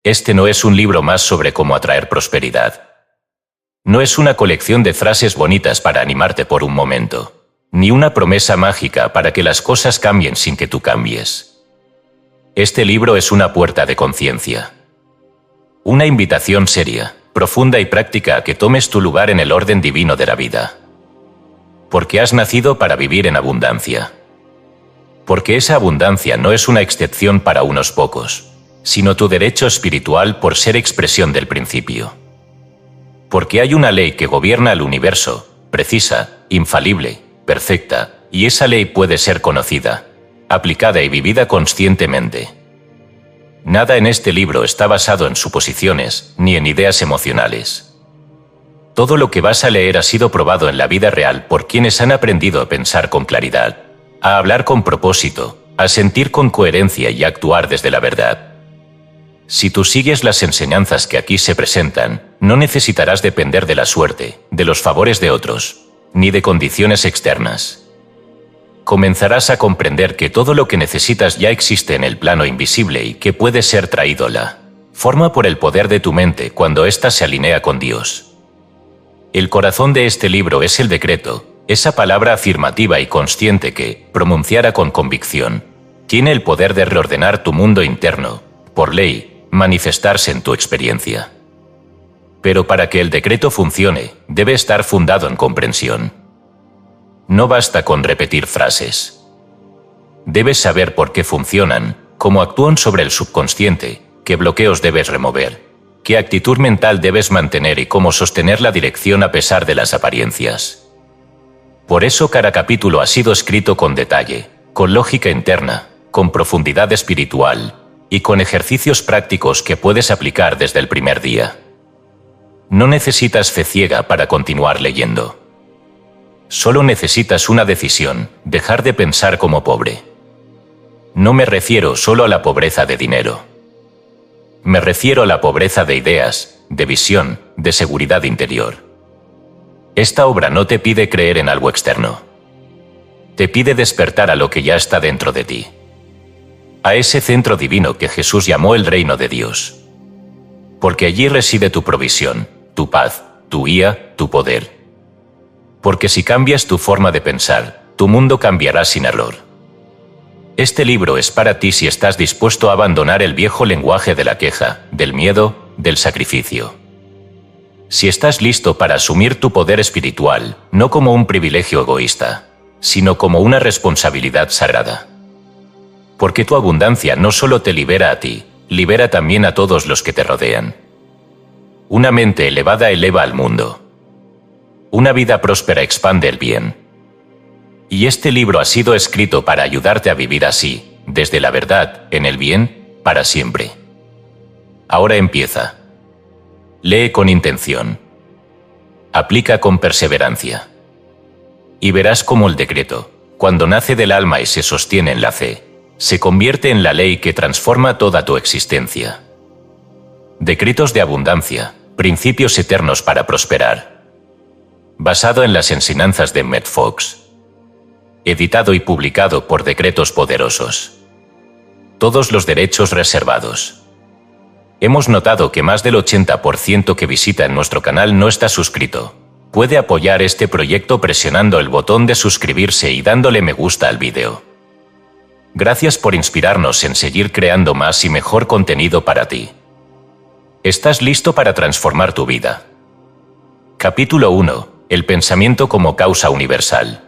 Este no es un libro más sobre cómo atraer prosperidad. No es una colección de frases bonitas para animarte por un momento, ni una promesa mágica para que las cosas cambien sin que tú cambies. Este libro es una puerta de conciencia. Una invitación seria, profunda y práctica a que tomes tu lugar en el orden divino de la vida. Porque has nacido para vivir en abundancia. Porque esa abundancia no es una excepción para unos pocos, sino tu derecho espiritual por ser expresión del principio. Porque hay una ley que gobierna el universo, precisa, infalible, perfecta, y esa ley puede ser conocida, aplicada y vivida conscientemente. Nada en este libro está basado en suposiciones, ni en ideas emocionales. Todo lo que vas a leer ha sido probado en la vida real por quienes han aprendido a pensar con claridad, a hablar con propósito, a sentir con coherencia y a actuar desde la verdad. Si tú sigues las enseñanzas que aquí se presentan, no necesitarás depender de la suerte, de los favores de otros, ni de condiciones externas. Comenzarás a comprender que todo lo que necesitas ya existe en el plano invisible y que puede ser traído la forma por el poder de tu mente cuando ésta se alinea con Dios. El corazón de este libro es el decreto, esa palabra afirmativa y consciente que, pronunciada con convicción, tiene el poder de reordenar tu mundo interno, por ley, manifestarse en tu experiencia. Pero para que el decreto funcione, debe estar fundado en comprensión. No basta con repetir frases. Debes saber por qué funcionan, cómo actúan sobre el subconsciente, qué bloqueos debes remover, qué actitud mental debes mantener y cómo sostener la dirección a pesar de las apariencias. Por eso cada capítulo ha sido escrito con detalle, con lógica interna, con profundidad espiritual, y con ejercicios prácticos que puedes aplicar desde el primer día. No necesitas fe ciega para continuar leyendo. Solo necesitas una decisión, dejar de pensar como pobre. No me refiero solo a la pobreza de dinero. Me refiero a la pobreza de ideas, de visión, de seguridad interior. Esta obra no te pide creer en algo externo. Te pide despertar a lo que ya está dentro de ti. A ese centro divino que Jesús llamó el reino de Dios. Porque allí reside tu provisión, tu paz, tu guía, tu poder. Porque si cambias tu forma de pensar, tu mundo cambiará sin error. Este libro es para ti si estás dispuesto a abandonar el viejo lenguaje de la queja, del miedo, del sacrificio. Si estás listo para asumir tu poder espiritual, no como un privilegio egoísta, sino como una responsabilidad sagrada. Porque tu abundancia no solo te libera a ti, libera también a todos los que te rodean. Una mente elevada eleva al mundo. Una vida próspera expande el bien. Y este libro ha sido escrito para ayudarte a vivir así, desde la verdad, en el bien, para siempre. Ahora empieza. Lee con intención. Aplica con perseverancia. Y verás cómo el decreto, cuando nace del alma y se sostiene en la fe, se convierte en la ley que transforma toda tu existencia. Decretos de abundancia, principios eternos para prosperar. Basado en las enseñanzas de Matt Fox. Editado y publicado por Decretos Poderosos. Todos los derechos reservados. Hemos notado que más del 80% que visita en nuestro canal no está suscrito. Puede apoyar este proyecto presionando el botón de suscribirse y dándole me gusta al vídeo. Gracias por inspirarnos en seguir creando más y mejor contenido para ti. ¿Estás listo para transformar tu vida? Capítulo 1. El pensamiento como causa universal.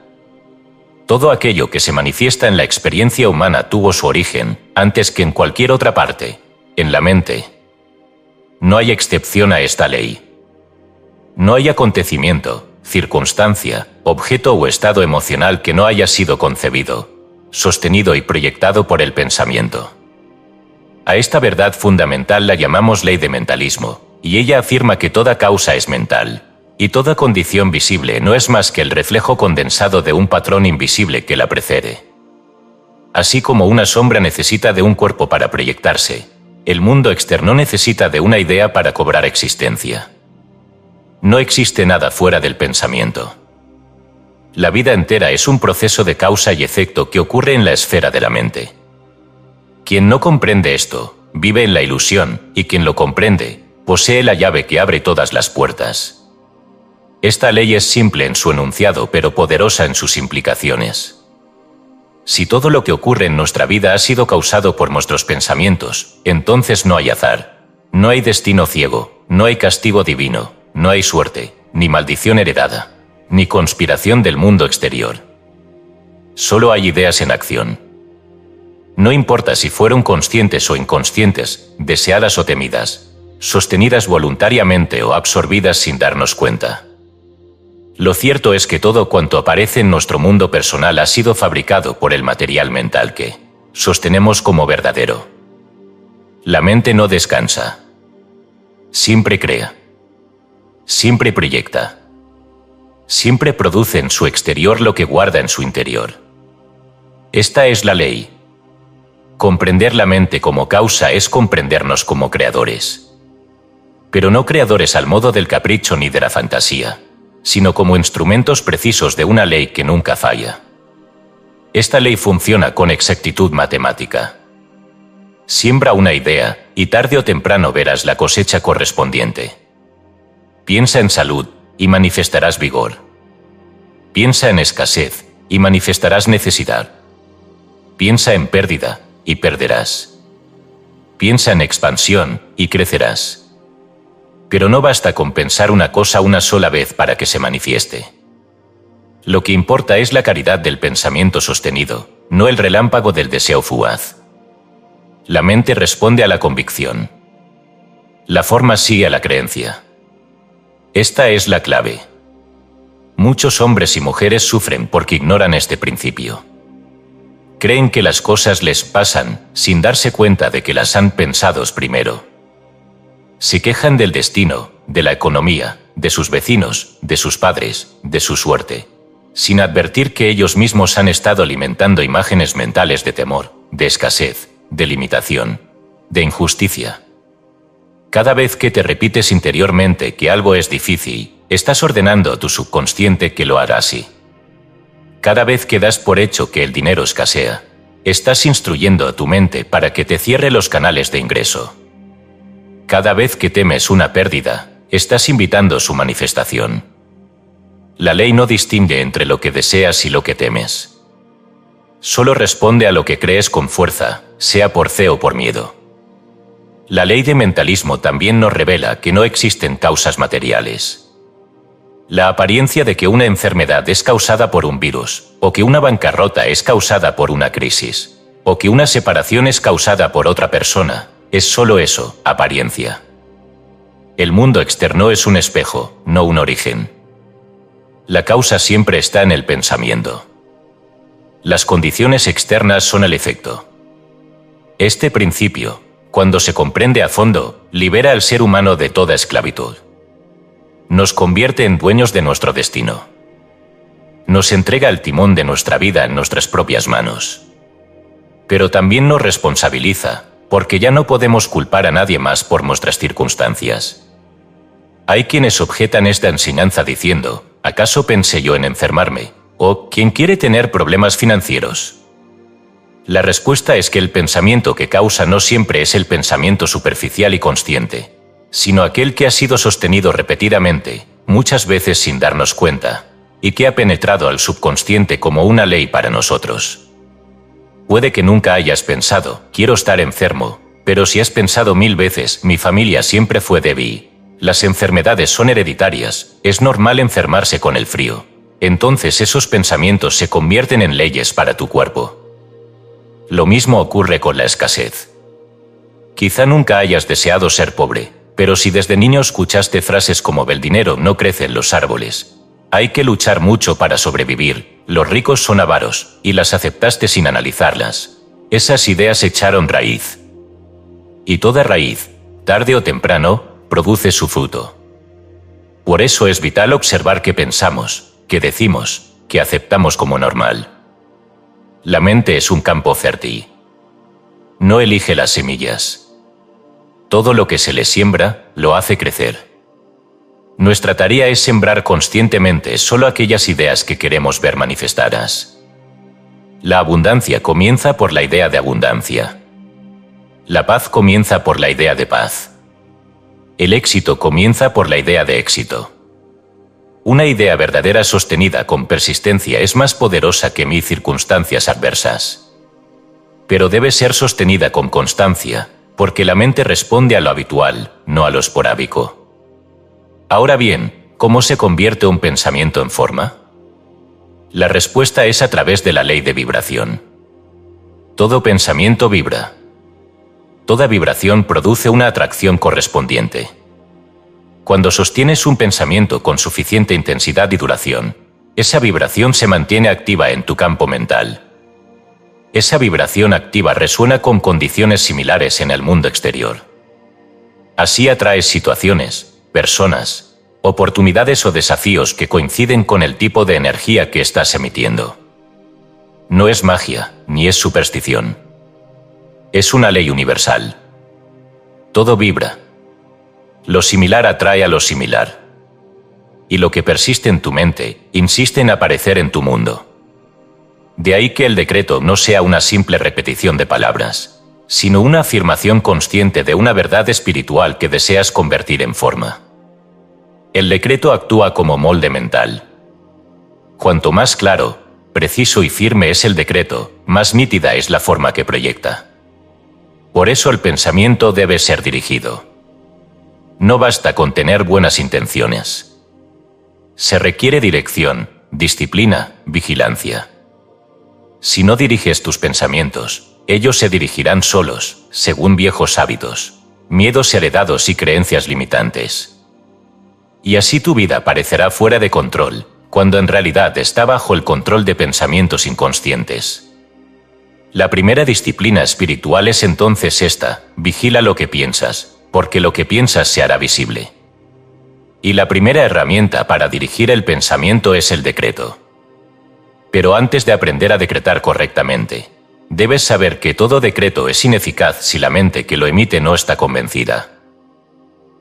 Todo aquello que se manifiesta en la experiencia humana tuvo su origen, antes que en cualquier otra parte, en la mente. No hay excepción a esta ley. No hay acontecimiento, circunstancia, objeto o estado emocional que no haya sido concebido, sostenido y proyectado por el pensamiento. A esta verdad fundamental la llamamos ley de mentalismo, y ella afirma que toda causa es mental, y toda condición visible no es más que el reflejo condensado de un patrón invisible que la precede. Así como una sombra necesita de un cuerpo para proyectarse, el mundo externo necesita de una idea para cobrar existencia. No existe nada fuera del pensamiento. La vida entera es un proceso de causa y efecto que ocurre en la esfera de la mente. Quien no comprende esto, vive en la ilusión, y quien lo comprende, posee la llave que abre todas las puertas. Esta ley es simple en su enunciado pero poderosa en sus implicaciones. Si todo lo que ocurre en nuestra vida ha sido causado por nuestros pensamientos, entonces no hay azar, no hay destino ciego, no hay castigo divino, no hay suerte, ni maldición heredada, ni conspiración del mundo exterior. Solo hay ideas en acción. No importa si fueron conscientes o inconscientes, deseadas o temidas, sostenidas voluntariamente o absorbidas sin darnos cuenta. Lo cierto es que todo cuanto aparece en nuestro mundo personal ha sido fabricado por el material mental que sostenemos como verdadero. La mente no descansa. Siempre crea. Siempre proyecta. Siempre produce en su exterior lo que guarda en su interior. Esta es la ley. Comprender la mente como causa es comprendernos como creadores. Pero no creadores al modo del capricho ni de la fantasía, sino como instrumentos precisos de una ley que nunca falla. Esta ley funciona con exactitud matemática. Siembra una idea, y tarde o temprano verás la cosecha correspondiente. Piensa en salud, y manifestarás vigor. Piensa en escasez, y manifestarás necesidad. Piensa en pérdida, y perderás. Piensa en expansión, y crecerás. Pero no basta con pensar una cosa una sola vez para que se manifieste. Lo que importa es la claridad del pensamiento sostenido, no el relámpago del deseo fugaz. La mente responde a la convicción. La forma sigue a la creencia. Esta es la clave. Muchos hombres y mujeres sufren porque ignoran este principio. Creen que las cosas les pasan sin darse cuenta de que las han pensado primero. Se quejan del destino, de la economía, de sus vecinos, de sus padres, de su suerte, sin advertir que ellos mismos han estado alimentando imágenes mentales de temor, de escasez, de limitación, de injusticia. Cada vez que te repites interiormente que algo es difícil, estás ordenando a tu subconsciente que lo hará así. Cada vez que das por hecho que el dinero escasea, estás instruyendo a tu mente para que te cierre los canales de ingreso. Cada vez que temes una pérdida, estás invitando su manifestación. La ley no distingue entre lo que deseas y lo que temes. Solo responde a lo que crees con fuerza, sea por fe o por miedo. La ley de mentalismo también nos revela que no existen causas materiales. La apariencia de que una enfermedad es causada por un virus, o que una bancarrota es causada por una crisis, o que una separación es causada por otra persona, es solo eso, apariencia. El mundo externo es un espejo, no un origen. La causa siempre está en el pensamiento. Las condiciones externas son el efecto. Este principio, cuando se comprende a fondo, libera al ser humano de toda esclavitud. Nos convierte en dueños de nuestro destino. Nos entrega el timón de nuestra vida en nuestras propias manos. Pero también nos responsabiliza, porque ya no podemos culpar a nadie más por nuestras circunstancias. Hay quienes objetan esta enseñanza diciendo, ¿acaso pensé yo en enfermarme? ¿O quién quiere tener problemas financieros? La respuesta es que el pensamiento que causa no siempre es el pensamiento superficial y consciente, sino aquel que ha sido sostenido repetidamente, muchas veces sin darnos cuenta, y que ha penetrado al subconsciente como una ley para nosotros. Puede que nunca hayas pensado, quiero estar enfermo, pero si has pensado 1000 veces, mi familia siempre fue débil, las enfermedades son hereditarias, es normal enfermarse con el frío. Entonces esos pensamientos se convierten en leyes para tu cuerpo. Lo mismo ocurre con la escasez. Quizá nunca hayas deseado ser pobre, pero si desde niño escuchaste frases como «el dinero no crece en los árboles», «hay que luchar mucho para sobrevivir», «los ricos son avaros», y las aceptaste sin analizarlas, esas ideas echaron raíz. Y toda raíz, tarde o temprano, produce su fruto. Por eso es vital observar qué pensamos, qué decimos, qué aceptamos como normal. La mente es un campo fértil. No elige las semillas. Todo lo que se le siembra, lo hace crecer. Nuestra tarea es sembrar conscientemente solo aquellas ideas que queremos ver manifestadas. La abundancia comienza por la idea de abundancia. La paz comienza por la idea de paz. El éxito comienza por la idea de éxito. Una idea verdadera sostenida con persistencia es más poderosa que 1000 circunstancias adversas. Pero debe ser sostenida con constancia, porque la mente responde a lo habitual, no a lo esporádico. Ahora bien, ¿cómo se convierte un pensamiento en forma? La respuesta es a través de la ley de vibración. Todo pensamiento vibra. Toda vibración produce una atracción correspondiente. Cuando sostienes un pensamiento con suficiente intensidad y duración, esa vibración se mantiene activa en tu campo mental. Esa vibración activa resuena con condiciones similares en el mundo exterior. Así atraes situaciones, personas, oportunidades o desafíos que coinciden con el tipo de energía que estás emitiendo. No es magia, ni es superstición. Es una ley universal. Todo vibra. Lo similar atrae a lo similar. Y lo que persiste en tu mente, insiste en aparecer en tu mundo. De ahí que el decreto no sea una simple repetición de palabras, sino una afirmación consciente de una verdad espiritual que deseas convertir en forma. El decreto actúa como molde mental. Cuanto más claro, preciso y firme es el decreto, más nítida es la forma que proyecta. Por eso el pensamiento debe ser dirigido. No basta con tener buenas intenciones. Se requiere dirección, disciplina, vigilancia. Si no diriges tus pensamientos, ellos se dirigirán solos, según viejos hábitos, miedos heredados y creencias limitantes. Y así tu vida parecerá fuera de control, cuando en realidad está bajo el control de pensamientos inconscientes. La primera disciplina espiritual es entonces esta: vigila lo que piensas, porque lo que piensas se hará visible. Y la primera herramienta para dirigir el pensamiento es el decreto. Pero antes de aprender a decretar correctamente, debes saber que todo decreto es ineficaz si la mente que lo emite no está convencida.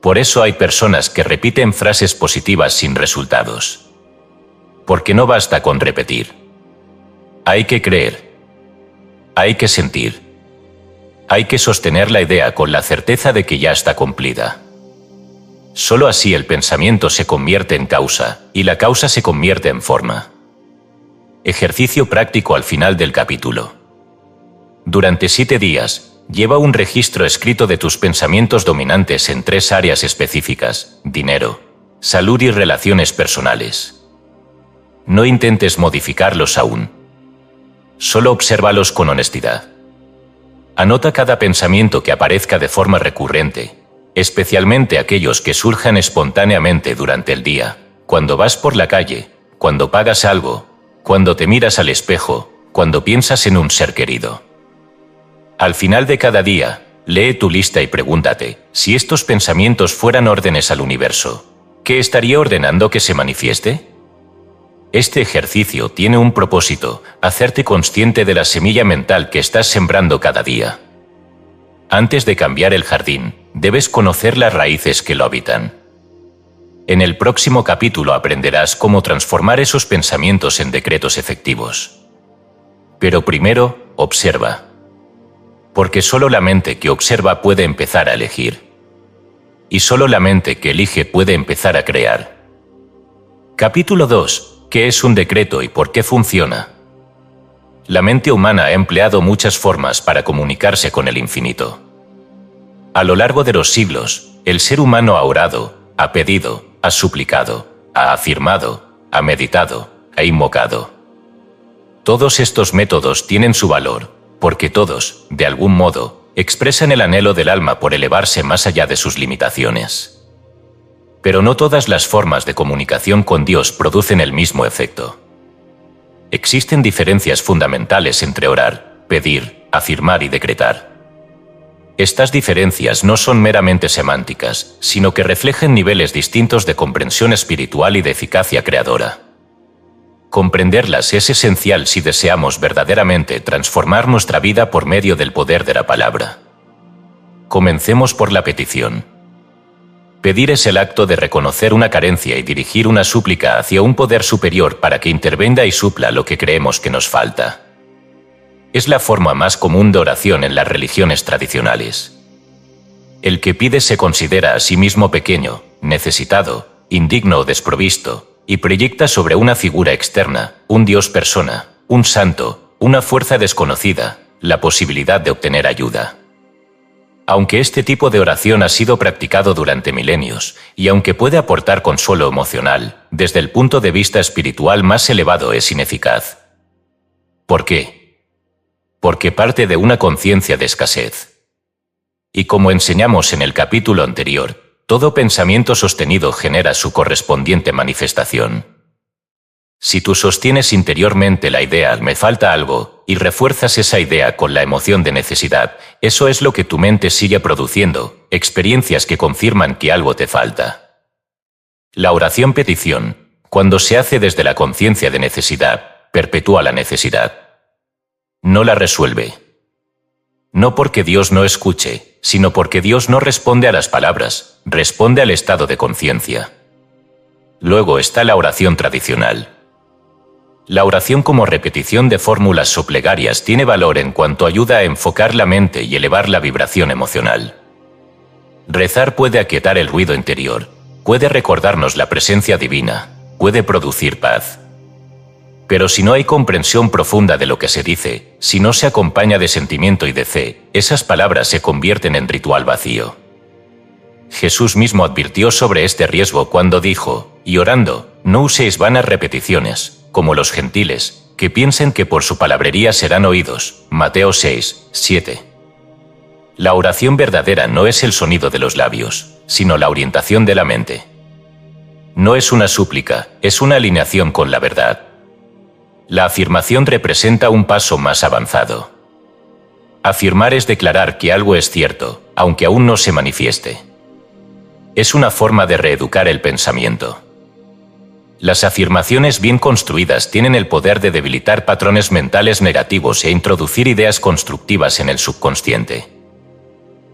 Por eso hay personas que repiten frases positivas sin resultados. Porque no basta con repetir. Hay que creer. Hay que sentir. Hay que sostener la idea con la certeza de que ya está cumplida. Solo así el pensamiento se convierte en causa, y la causa se convierte en forma. Ejercicio práctico al final del capítulo. Durante 7 días, lleva un registro escrito de tus pensamientos dominantes en 3 áreas específicas: dinero, salud y relaciones personales. No intentes modificarlos aún. Solo obsérvalos con honestidad. Anota cada pensamiento que aparezca de forma recurrente, especialmente aquellos que surjan espontáneamente durante el día, cuando vas por la calle, cuando pagas algo, cuando te miras al espejo, cuando piensas en un ser querido. Al final de cada día, lee tu lista y pregúntate: si estos pensamientos fueran órdenes al universo, ¿qué estaría ordenando que se manifieste? Este ejercicio tiene un propósito: hacerte consciente de la semilla mental que estás sembrando cada día. Antes de cambiar el jardín, debes conocer las raíces que lo habitan. En el próximo capítulo aprenderás cómo transformar esos pensamientos en decretos efectivos. Pero primero, observa. Porque solo la mente que observa puede empezar a elegir. Y solo la mente que elige puede empezar a crear. Capítulo 2. ¿Qué es un decreto y por qué funciona? La mente humana ha empleado muchas formas para comunicarse con el infinito. A lo largo de los siglos, el ser humano ha orado, ha pedido, ha suplicado, ha afirmado, ha meditado, ha invocado. Todos estos métodos tienen su valor, porque todos, de algún modo, expresan el anhelo del alma por elevarse más allá de sus limitaciones. Pero no todas las formas de comunicación con Dios producen el mismo efecto. Existen diferencias fundamentales entre orar, pedir, afirmar y decretar. Estas diferencias no son meramente semánticas, sino que reflejan niveles distintos de comprensión espiritual y de eficacia creadora. Comprenderlas es esencial si deseamos verdaderamente transformar nuestra vida por medio del poder de la palabra. Comencemos por la petición. Pedir es el acto de reconocer una carencia y dirigir una súplica hacia un poder superior para que intervenga y supla lo que creemos que nos falta. es la forma más común de oración en las religiones tradicionales. El que pide se considera a sí mismo pequeño, necesitado, indigno o desprovisto, y proyecta sobre una figura externa, un Dios persona, un santo, una fuerza desconocida, la posibilidad de obtener ayuda. Aunque este tipo de oración ha sido practicado durante milenios, y aunque puede aportar consuelo emocional, desde el punto de vista espiritual más elevado es ineficaz. ¿Por qué? Porque parte de una conciencia de escasez. Y como enseñamos en el capítulo anterior, todo pensamiento sostenido genera su correspondiente manifestación. Si tú sostienes interiormente la idea «me falta algo» y refuerzas esa idea con la emoción de necesidad, eso es lo que tu mente sigue produciendo, experiencias que confirman que algo te falta. La oración petición, cuando se hace desde la conciencia de necesidad, perpetúa la necesidad. No la resuelve. No porque Dios no escuche, sino porque Dios no responde a las palabras, responde al estado de conciencia. Luego está la oración tradicional. La oración como repetición de fórmulas o plegarias tiene valor en cuanto ayuda a enfocar la mente y elevar la vibración emocional. Rezar puede aquietar el ruido interior, puede recordarnos la presencia divina, puede producir paz. Pero si no hay comprensión profunda de lo que se dice, si no se acompaña de sentimiento y de fe, esas palabras se convierten en ritual vacío. Jesús mismo advirtió sobre este riesgo cuando dijo, y orando, no uséis vanas repeticiones, como los gentiles, que piensen que por su palabrería serán oídos. Mateo 6, 7. La oración verdadera no es el sonido de los labios, sino la orientación de la mente. No es una súplica, es una alineación con la verdad. La afirmación representa un paso más avanzado. Afirmar es declarar que algo es cierto, aunque aún no se manifieste. Es una forma de reeducar el pensamiento. Las afirmaciones bien construidas tienen el poder de debilitar patrones mentales negativos e introducir ideas constructivas en el subconsciente.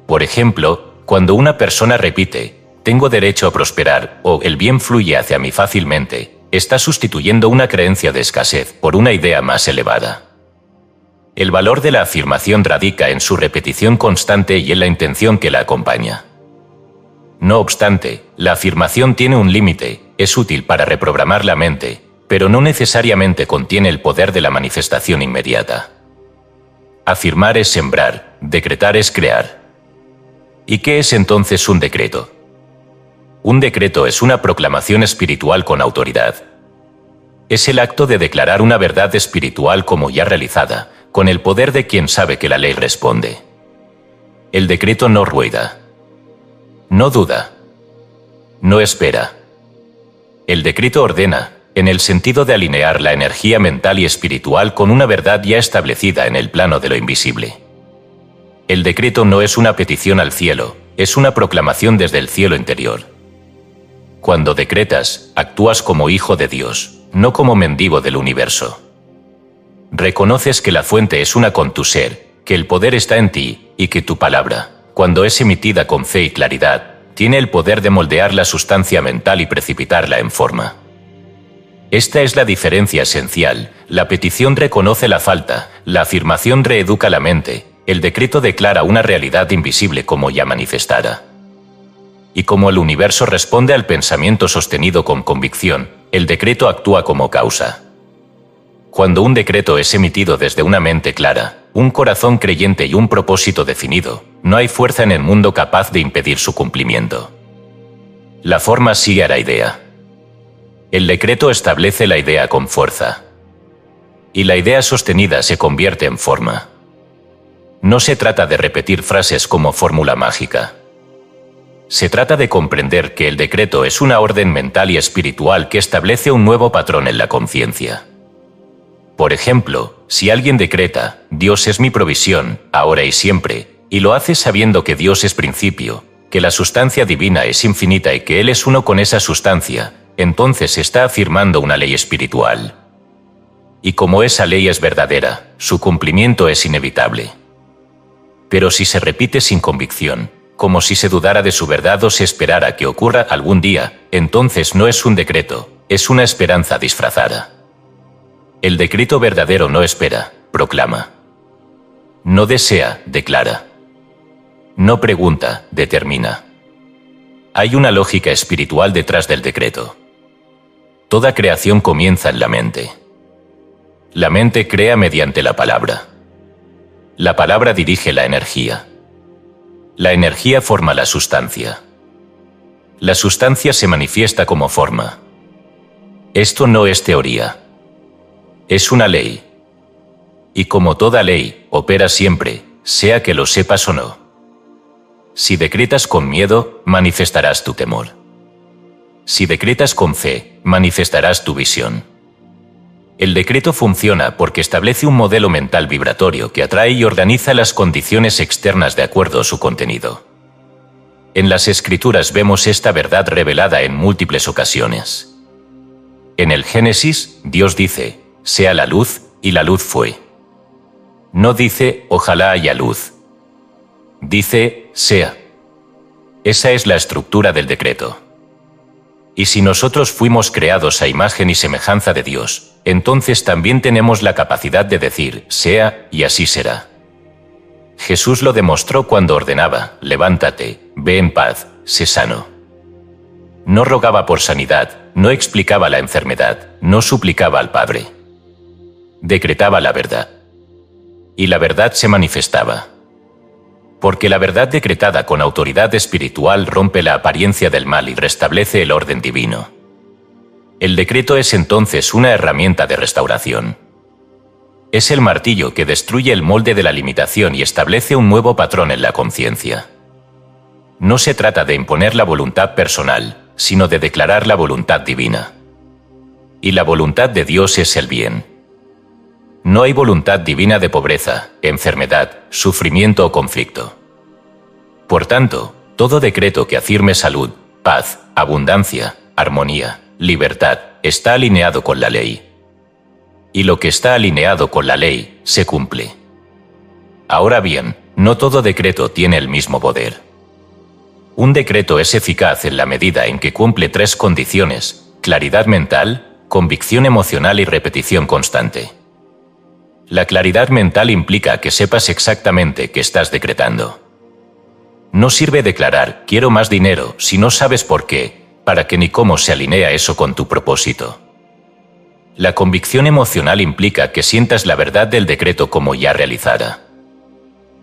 Por ejemplo, cuando una persona repite, «tengo derecho a prosperar» o «el bien fluye hacia mí fácilmente», está sustituyendo una creencia de escasez por una idea más elevada. El valor de la afirmación radica en su repetición constante y en la intención que la acompaña. No obstante, la afirmación tiene un límite, es útil para reprogramar la mente, pero no necesariamente contiene el poder de la manifestación inmediata. Afirmar es sembrar, decretar es crear. ¿Y qué es entonces un decreto? Un decreto es una proclamación espiritual con autoridad. Es el acto de declarar una verdad espiritual como ya realizada, con el poder de quien sabe que la ley responde. El decreto no rueda. No duda. No espera. El decreto ordena, en el sentido de alinear la energía mental y espiritual con una verdad ya establecida en el plano de lo invisible. El decreto no es una petición al cielo, es una proclamación desde el cielo interior. Cuando decretas, actúas como hijo de Dios, no como mendigo del universo. Reconoces que la fuente es una con tu ser, que el poder está en ti, y que tu palabra, cuando es emitida con fe y claridad, tiene el poder de moldear la sustancia mental y precipitarla en forma. Esta es la diferencia esencial. La petición reconoce la falta, la afirmación reeduca la mente, el decreto declara una realidad invisible como ya manifestada. Y como el universo responde al pensamiento sostenido con convicción, el decreto actúa como causa. Cuando un decreto es emitido desde una mente clara, un corazón creyente y un propósito definido, no hay fuerza en el mundo capaz de impedir su cumplimiento. La forma sigue a la idea. El decreto establece la idea con fuerza. Y la idea sostenida se convierte en forma. No se trata de repetir frases como fórmula mágica. Se trata de comprender que el decreto es una orden mental y espiritual que establece un nuevo patrón en la conciencia. Por ejemplo, si alguien decreta, Dios es mi provisión, ahora y siempre, y lo hace sabiendo que Dios es principio, que la sustancia divina es infinita y que Él es uno con esa sustancia, entonces está afirmando una ley espiritual. Y como esa ley es verdadera, su cumplimiento es inevitable. Pero si se repite sin convicción, como si se dudara de su verdad o se esperara que ocurra algún día, entonces no es un decreto, es una esperanza disfrazada. El decreto verdadero no espera, proclama. No desea, declara. No pregunta, determina. Hay una lógica espiritual detrás del decreto. Toda creación comienza en la mente. La mente crea mediante la palabra. La palabra dirige la energía. La energía forma la sustancia. La sustancia se manifiesta como forma. Esto no es teoría. Es una ley. Y como toda ley, opera siempre, sea que lo sepas o no. Si decretas con miedo, manifestarás tu temor. Si decretas con fe, manifestarás tu visión. El decreto funciona porque establece un modelo mental vibratorio que atrae y organiza las condiciones externas de acuerdo a su contenido. En las Escrituras vemos esta verdad revelada en múltiples ocasiones. En el Génesis, Dios dice, sea la luz, y la luz fue. No dice, ojalá haya luz. Dice, sea. Esa es la estructura del decreto. Y si nosotros fuimos creados a imagen y semejanza de Dios, entonces también tenemos la capacidad de decir, sea, y así será. Jesús lo demostró cuando ordenaba, levántate, ve en paz, sé sano. No rogaba por sanidad, no explicaba la enfermedad, no suplicaba al Padre. Decretaba la verdad. Y la verdad se manifestaba. Porque la verdad decretada con autoridad espiritual rompe la apariencia del mal y restablece el orden divino. El decreto es entonces una herramienta de restauración. Es el martillo que destruye el molde de la limitación y establece un nuevo patrón en la conciencia. No se trata de imponer la voluntad personal, sino de declarar la voluntad divina. Y la voluntad de Dios es el bien. No hay voluntad divina de pobreza, enfermedad, sufrimiento o conflicto. Por tanto, todo decreto que afirme salud, paz, abundancia, armonía, libertad, está alineado con la ley. Y lo que está alineado con la ley, se cumple. Ahora bien, no todo decreto tiene el mismo poder. Un decreto es eficaz en la medida en que cumple 3 condiciones: claridad mental, convicción emocional y repetición constante. La claridad mental implica que sepas exactamente qué estás decretando. No sirve declarar, quiero más dinero, si no sabes por qué, para qué ni cómo se alinea eso con tu propósito. La convicción emocional implica que sientas la verdad del decreto como ya realizada.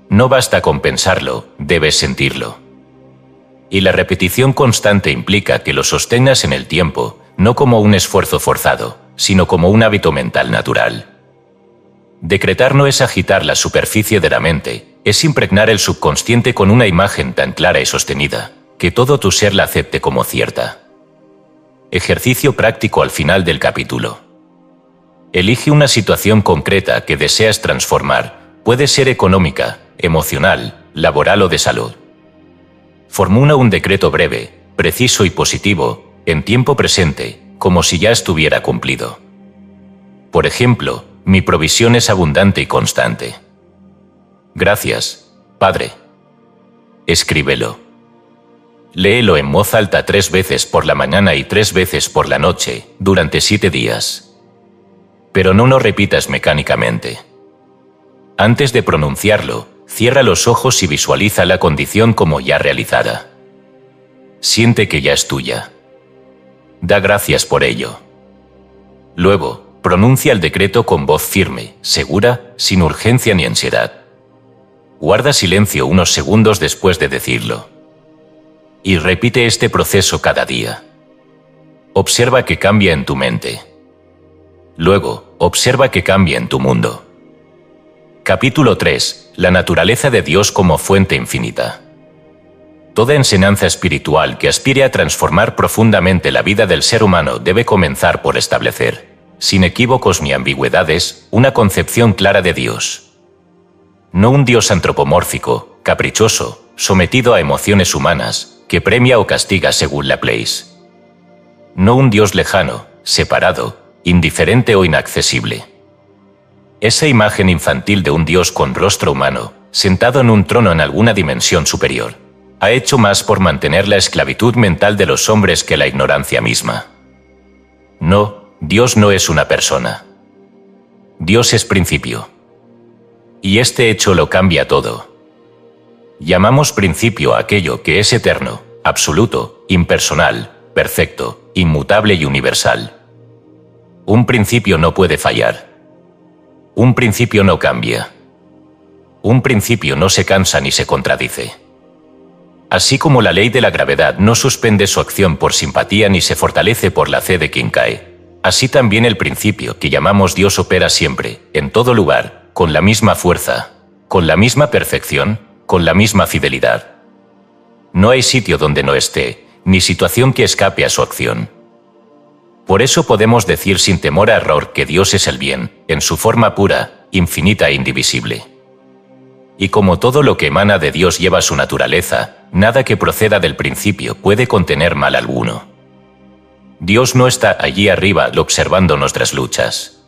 No basta con pensarlo, debes sentirlo. Y la repetición constante implica que lo sostengas en el tiempo, no como un esfuerzo forzado, sino como un hábito mental natural. Decretar no es agitar la superficie de la mente, es impregnar el subconsciente con una imagen tan clara y sostenida, que todo tu ser la acepte como cierta. Ejercicio práctico al final del capítulo. Elige una situación concreta que deseas transformar, puede ser económica, emocional, laboral o de salud. Formula un decreto breve, preciso y positivo, en tiempo presente, como si ya estuviera cumplido. Por ejemplo, mi provisión es abundante y constante. Gracias, Padre. Escríbelo. Léelo en voz alta 3 veces por la mañana y 3 veces por la noche, durante 7 días. Pero no lo repitas mecánicamente. Antes de pronunciarlo, cierra los ojos y visualiza la condición como ya realizada. Siente que ya es tuya. Da gracias por ello. Luego, pronuncia el decreto con voz firme, segura, sin urgencia ni ansiedad. Guarda silencio unos segundos después de decirlo. Y repite este proceso cada día. Observa que cambia en tu mente. Luego, observa que cambia en tu mundo. Capítulo 3. La naturaleza de Dios como fuente infinita. Toda enseñanza espiritual que aspire a transformar profundamente la vida del ser humano debe comenzar por establecer, sin equívocos ni ambigüedades, una concepción clara de Dios. No un Dios antropomórfico, caprichoso, sometido a emociones humanas, que premia o castiga según la place. No un Dios lejano, separado, indiferente o inaccesible. Esa imagen infantil de un Dios con rostro humano, sentado en un trono en alguna dimensión superior, ha hecho más por mantener la esclavitud mental de los hombres que la ignorancia misma. No, Dios no es una persona. Dios es principio. Y este hecho lo cambia todo. Llamamos principio a aquello que es eterno, absoluto, impersonal, perfecto, inmutable y universal. Un principio no puede fallar. Un principio no cambia. Un principio no se cansa ni se contradice. Así como la ley de la gravedad no suspende su acción por simpatía ni se fortalece por la fe de quien cae, así también el principio que llamamos Dios opera siempre, en todo lugar, con la misma fuerza, con la misma perfección, con la misma fidelidad. No hay sitio donde no esté, ni situación que escape a su acción. Por eso podemos decir sin temor a error que Dios es el bien, en su forma pura, infinita e indivisible. Y como todo lo que emana de Dios lleva su naturaleza, nada que proceda del principio puede contener mal alguno. Dios no está allí arriba observando nuestras luchas.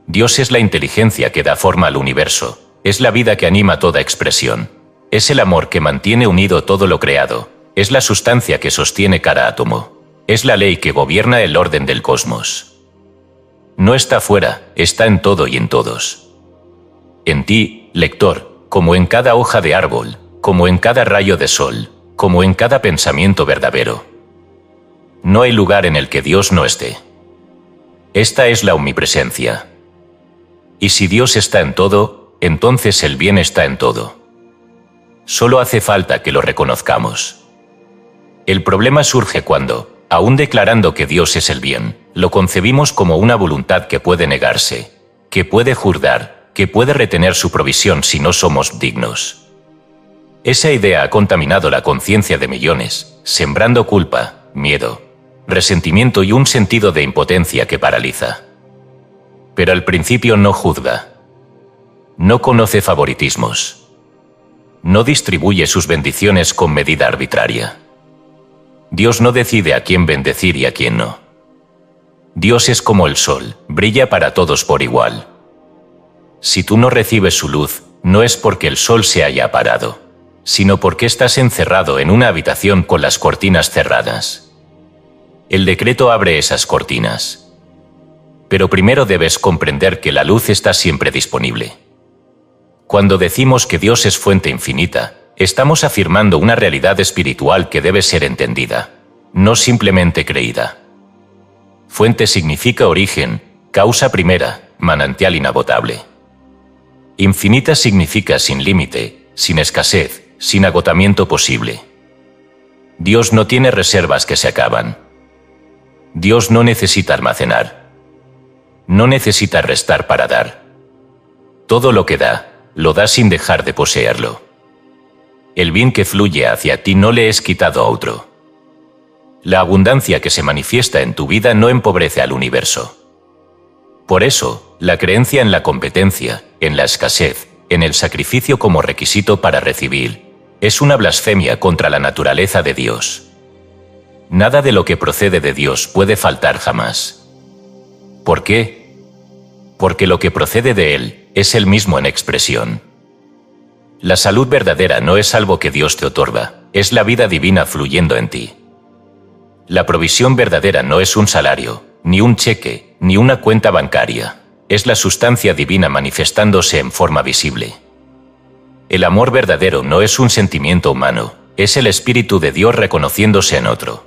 Dios es la inteligencia que da forma al universo, es la vida que anima toda expresión, es el amor que mantiene unido todo lo creado, es la sustancia que sostiene cada átomo, es la ley que gobierna el orden del cosmos. No está fuera, está en todo y en todos. En ti, lector, como en cada hoja de árbol, como en cada rayo de sol, como en cada pensamiento verdadero. No hay lugar en el que Dios no esté. Esta es la omnipresencia. Y si Dios está en todo, entonces el bien está en todo. Solo hace falta que lo reconozcamos. El problema surge cuando, aún declarando que Dios es el bien, lo concebimos como una voluntad que puede negarse, que puede juzgar, que puede retener su provisión si no somos dignos. Esa idea ha contaminado la conciencia de millones, sembrando culpa, miedo, resentimiento y un sentido de impotencia que paraliza. Pero al principio no juzga. No conoce favoritismos. No distribuye sus bendiciones con medida arbitraria. Dios no decide a quién bendecir y a quién no. Dios es como el sol, brilla para todos por igual. Si tú no recibes su luz, no es porque el sol se haya apagado, sino porque estás encerrado en una habitación con las cortinas cerradas. El decreto abre esas cortinas. Pero primero debes comprender que la luz está siempre disponible. Cuando decimos que Dios es fuente infinita, estamos afirmando una realidad espiritual que debe ser entendida, no simplemente creída. Fuente significa origen, causa primera, manantial inagotable. Infinita significa sin límite, sin escasez, sin agotamiento posible. Dios no tiene reservas que se acaban. Dios no necesita almacenar. No necesita restar para dar. Todo lo que da, lo da sin dejar de poseerlo. El bien que fluye hacia ti no le es quitado a otro. La abundancia que se manifiesta en tu vida no empobrece al universo. Por eso, la creencia en la competencia, en la escasez, en el sacrificio como requisito para recibir, es una blasfemia contra la naturaleza de Dios. Nada de lo que procede de Dios puede faltar jamás. ¿Por qué? Porque lo que procede de Él es Él mismo en expresión. La salud verdadera no es algo que Dios te otorga, es la vida divina fluyendo en ti. La provisión verdadera no es un salario, ni un cheque, ni una cuenta bancaria. Es la sustancia divina manifestándose en forma visible. El amor verdadero no es un sentimiento humano, es el Espíritu de Dios reconociéndose en otro.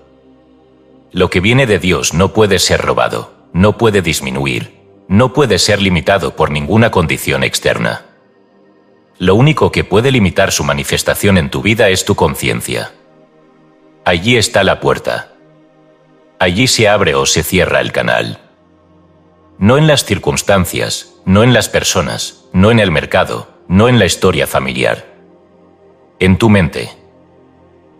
Lo que viene de Dios no puede ser robado, no puede disminuir, no puede ser limitado por ninguna condición externa. Lo único que puede limitar su manifestación en tu vida es tu conciencia. Allí está la puerta. Allí se abre o se cierra el canal. No en las circunstancias, no en las personas, no en el mercado, no en la historia familiar. En tu mente.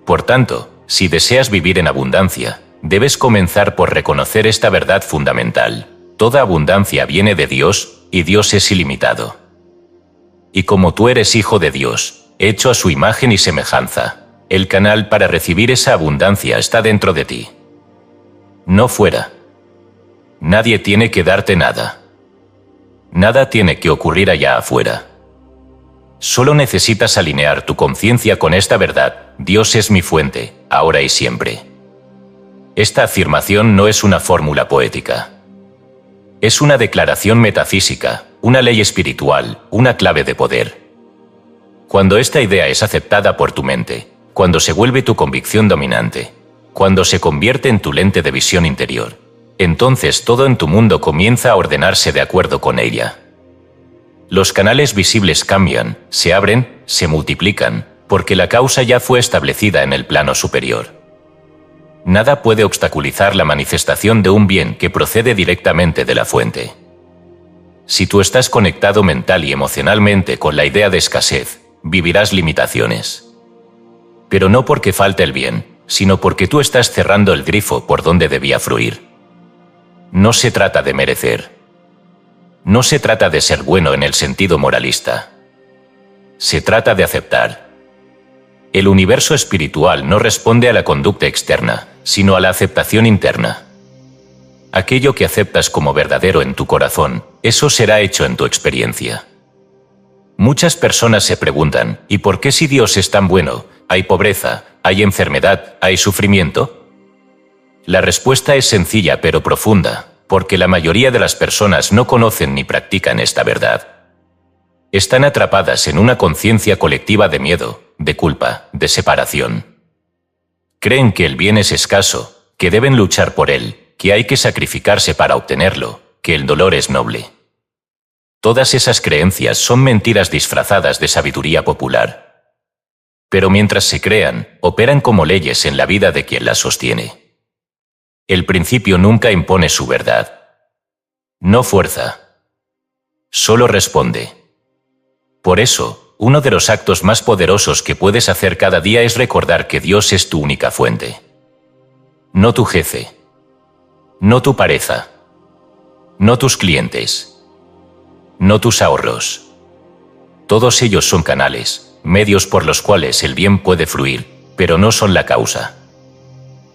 Por tanto, si deseas vivir en abundancia, debes comenzar por reconocer esta verdad fundamental. Toda abundancia viene de Dios, y Dios es ilimitado. Y como tú eres hijo de Dios, hecho a su imagen y semejanza, el canal para recibir esa abundancia está dentro de ti. No fuera. Nadie tiene que darte nada. Nada tiene que ocurrir allá afuera. Solo necesitas alinear tu conciencia con esta verdad: Dios es mi fuente, ahora y siempre. Esta afirmación no es una fórmula poética. Es una declaración metafísica, una ley espiritual, una clave de poder. Cuando esta idea es aceptada por tu mente, cuando se vuelve tu convicción dominante, cuando se convierte en tu lente de visión interior, entonces todo en tu mundo comienza a ordenarse de acuerdo con ella. Los canales visibles cambian, se abren, se multiplican, porque la causa ya fue establecida en el plano superior. Nada puede obstaculizar la manifestación de un bien que procede directamente de la fuente. Si tú estás conectado mental y emocionalmente con la idea de escasez, vivirás limitaciones. Pero no porque falte el bien, sino porque tú estás cerrando el grifo por donde debía fluir. No se trata de merecer. No se trata de ser bueno en el sentido moralista. Se trata de aceptar. El universo espiritual no responde a la conducta externa, sino a la aceptación interna. Aquello que aceptas como verdadero en tu corazón, eso será hecho en tu experiencia. Muchas personas se preguntan, ¿y por qué si Dios es tan bueno, hay pobreza, hay enfermedad, hay sufrimiento? La respuesta es sencilla pero profunda, porque la mayoría de las personas no conocen ni practican esta verdad. Están atrapadas en una conciencia colectiva de miedo, de culpa, de separación. Creen que el bien es escaso, que deben luchar por él, que hay que sacrificarse para obtenerlo, que el dolor es noble. Todas esas creencias son mentiras disfrazadas de sabiduría popular. Pero mientras se crean, operan como leyes en la vida de quien las sostiene. El principio nunca impone su verdad. No fuerza. Solo responde. Por eso, uno de los actos más poderosos que puedes hacer cada día es recordar que Dios es tu única fuente. No tu jefe. No tu pareja. No tus clientes. No tus ahorros. Todos ellos son canales, medios por los cuales el bien puede fluir, pero no son la causa.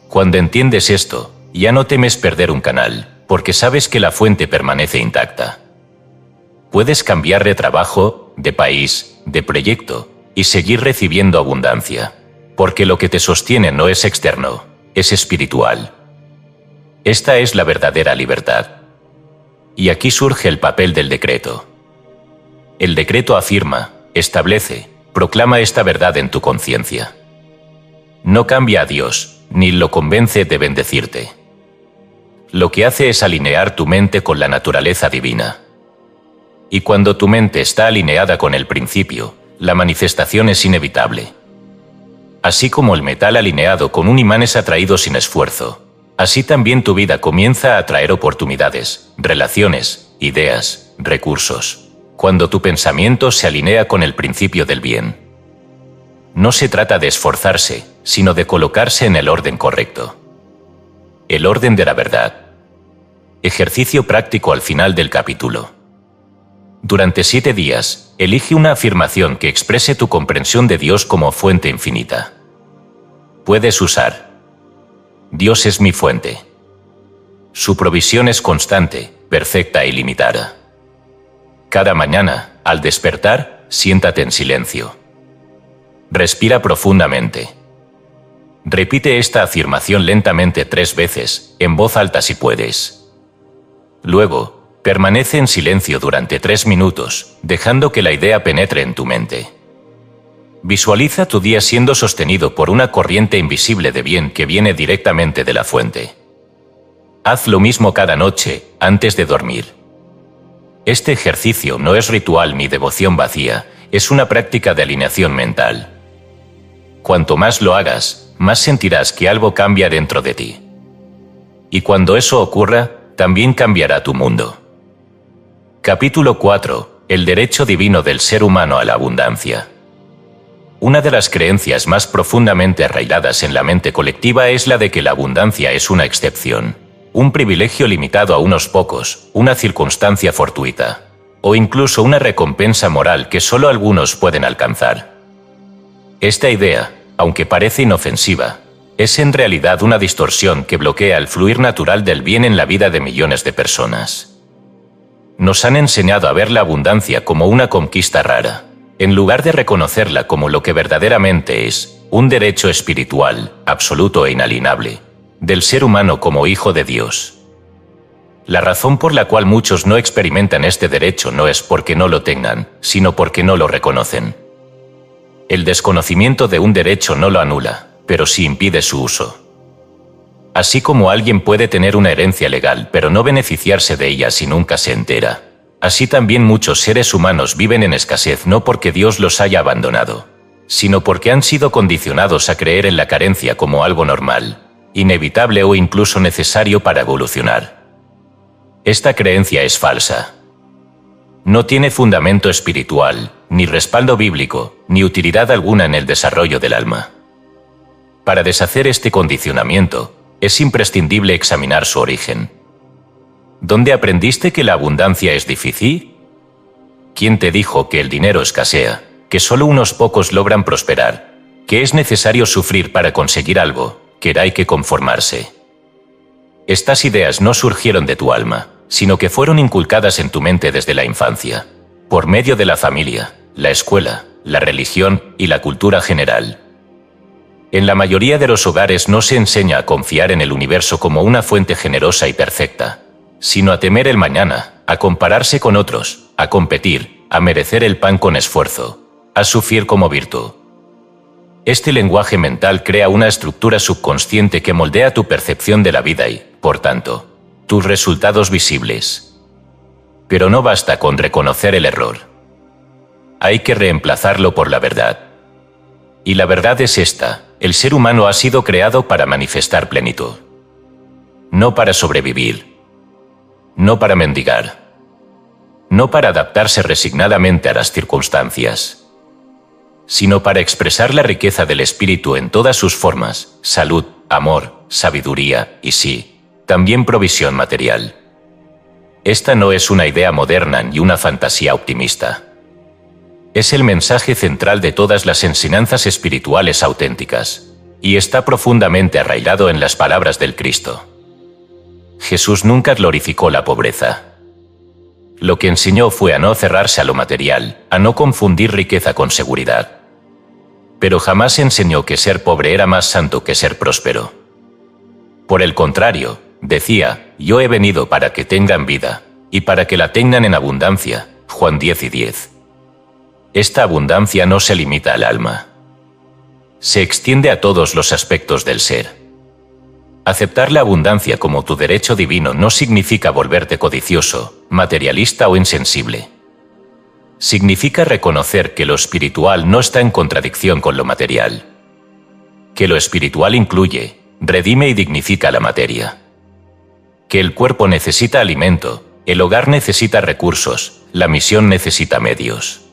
Cuando entiendes esto, ya no temes perder un canal, porque sabes que la fuente permanece intacta. Puedes cambiar de trabajo, de país, de proyecto, y seguir recibiendo abundancia, porque lo que te sostiene no es externo, es espiritual. Esta es la verdadera libertad. Y aquí surge el papel del decreto. El decreto afirma, establece, proclama esta verdad en tu conciencia. No cambia a Dios, ni lo convence de bendecirte. Lo que hace es alinear tu mente con la naturaleza divina. Y cuando tu mente está alineada con el principio, la manifestación es inevitable. Así como el metal alineado con un imán es atraído sin esfuerzo, así también tu vida comienza a atraer oportunidades, relaciones, ideas, recursos, cuando tu pensamiento se alinea con el principio del bien. No se trata de esforzarse, sino de colocarse en el orden correcto. El orden de la verdad. Ejercicio práctico al final del capítulo. Durante 7 días, elige una afirmación que exprese tu comprensión de Dios como fuente infinita. Puedes usar: Dios es mi fuente. Su provisión es constante, perfecta e ilimitada. Cada mañana, al despertar, siéntate en silencio. Respira profundamente. Repite esta afirmación lentamente 3 veces, en voz alta si puedes. Luego, permanece en silencio durante 3 minutos, dejando que la idea penetre en tu mente. Visualiza tu día siendo sostenido por una corriente invisible de bien que viene directamente de la fuente. Haz lo mismo cada noche, antes de dormir. Este ejercicio no es ritual ni devoción vacía, es una práctica de alineación mental. Cuanto más lo hagas, más sentirás que algo cambia dentro de ti. Y cuando eso ocurra, también cambiará tu mundo. Capítulo 4. El derecho divino del ser humano a la abundancia. Una de las creencias más profundamente arraigadas en la mente colectiva es la de que la abundancia es una excepción, un privilegio limitado a unos pocos, una circunstancia fortuita, o incluso una recompensa moral que solo algunos pueden alcanzar. Esta idea, aunque parece inofensiva, es en realidad una distorsión que bloquea el fluir natural del bien en la vida de millones de personas. Nos han enseñado a ver la abundancia como una conquista rara, en lugar de reconocerla como lo que verdaderamente es, un derecho espiritual, absoluto e inalienable, del ser humano como hijo de Dios. La razón por la cual muchos no experimentan este derecho no es porque no lo tengan, sino porque no lo reconocen. El desconocimiento de un derecho no lo anula, pero sí impide su uso. Así como alguien puede tener una herencia legal pero no beneficiarse de ella si nunca se entera, así también muchos seres humanos viven en escasez no porque Dios los haya abandonado, sino porque han sido condicionados a creer en la carencia como algo normal, inevitable o incluso necesario para evolucionar. Esta creencia es falsa. No tiene fundamento espiritual, ni respaldo bíblico, ni utilidad alguna en el desarrollo del alma. Para deshacer este condicionamiento, es imprescindible examinar su origen. ¿Dónde aprendiste que la abundancia es difícil? ¿Quién te dijo que el dinero escasea, que solo unos pocos logran prosperar, que es necesario sufrir para conseguir algo, que hay que conformarse? Estas ideas no surgieron de tu alma, sino que fueron inculcadas en tu mente desde la infancia, por medio de la familia, la escuela, la religión y la cultura general. En la mayoría de los hogares no se enseña a confiar en el universo como una fuente generosa y perfecta, sino a temer el mañana, a compararse con otros, a competir, a merecer el pan con esfuerzo, a sufrir como virtud. Este lenguaje mental crea una estructura subconsciente que moldea tu percepción de la vida y, por tanto, tus resultados visibles. Pero no basta con reconocer el error. Hay que reemplazarlo por la verdad. Y la verdad es esta: el ser humano ha sido creado para manifestar plenitud. No para sobrevivir. No para mendigar. No para adaptarse resignadamente a las circunstancias, sino para expresar la riqueza del espíritu en todas sus formas: salud, amor, sabiduría y sí, también provisión material. Esta no es una idea moderna ni una fantasía optimista. Es el mensaje central de todas las enseñanzas espirituales auténticas, y está profundamente arraigado en las palabras del Cristo. Jesús nunca glorificó la pobreza. Lo que enseñó fue a no cerrarse a lo material, a no confundir riqueza con seguridad. Pero jamás enseñó que ser pobre era más santo que ser próspero. Por el contrario, decía: yo he venido para que tengan vida, y para que la tengan en abundancia. Juan 10:10. Esta abundancia no se limita al alma. Se extiende a todos los aspectos del ser. Aceptar la abundancia como tu derecho divino no significa volverte codicioso, materialista o insensible. Significa reconocer que lo espiritual no está en contradicción con lo material. Que lo espiritual incluye, redime y dignifica la materia. Que el cuerpo necesita alimento, el hogar necesita recursos, la misión necesita medios.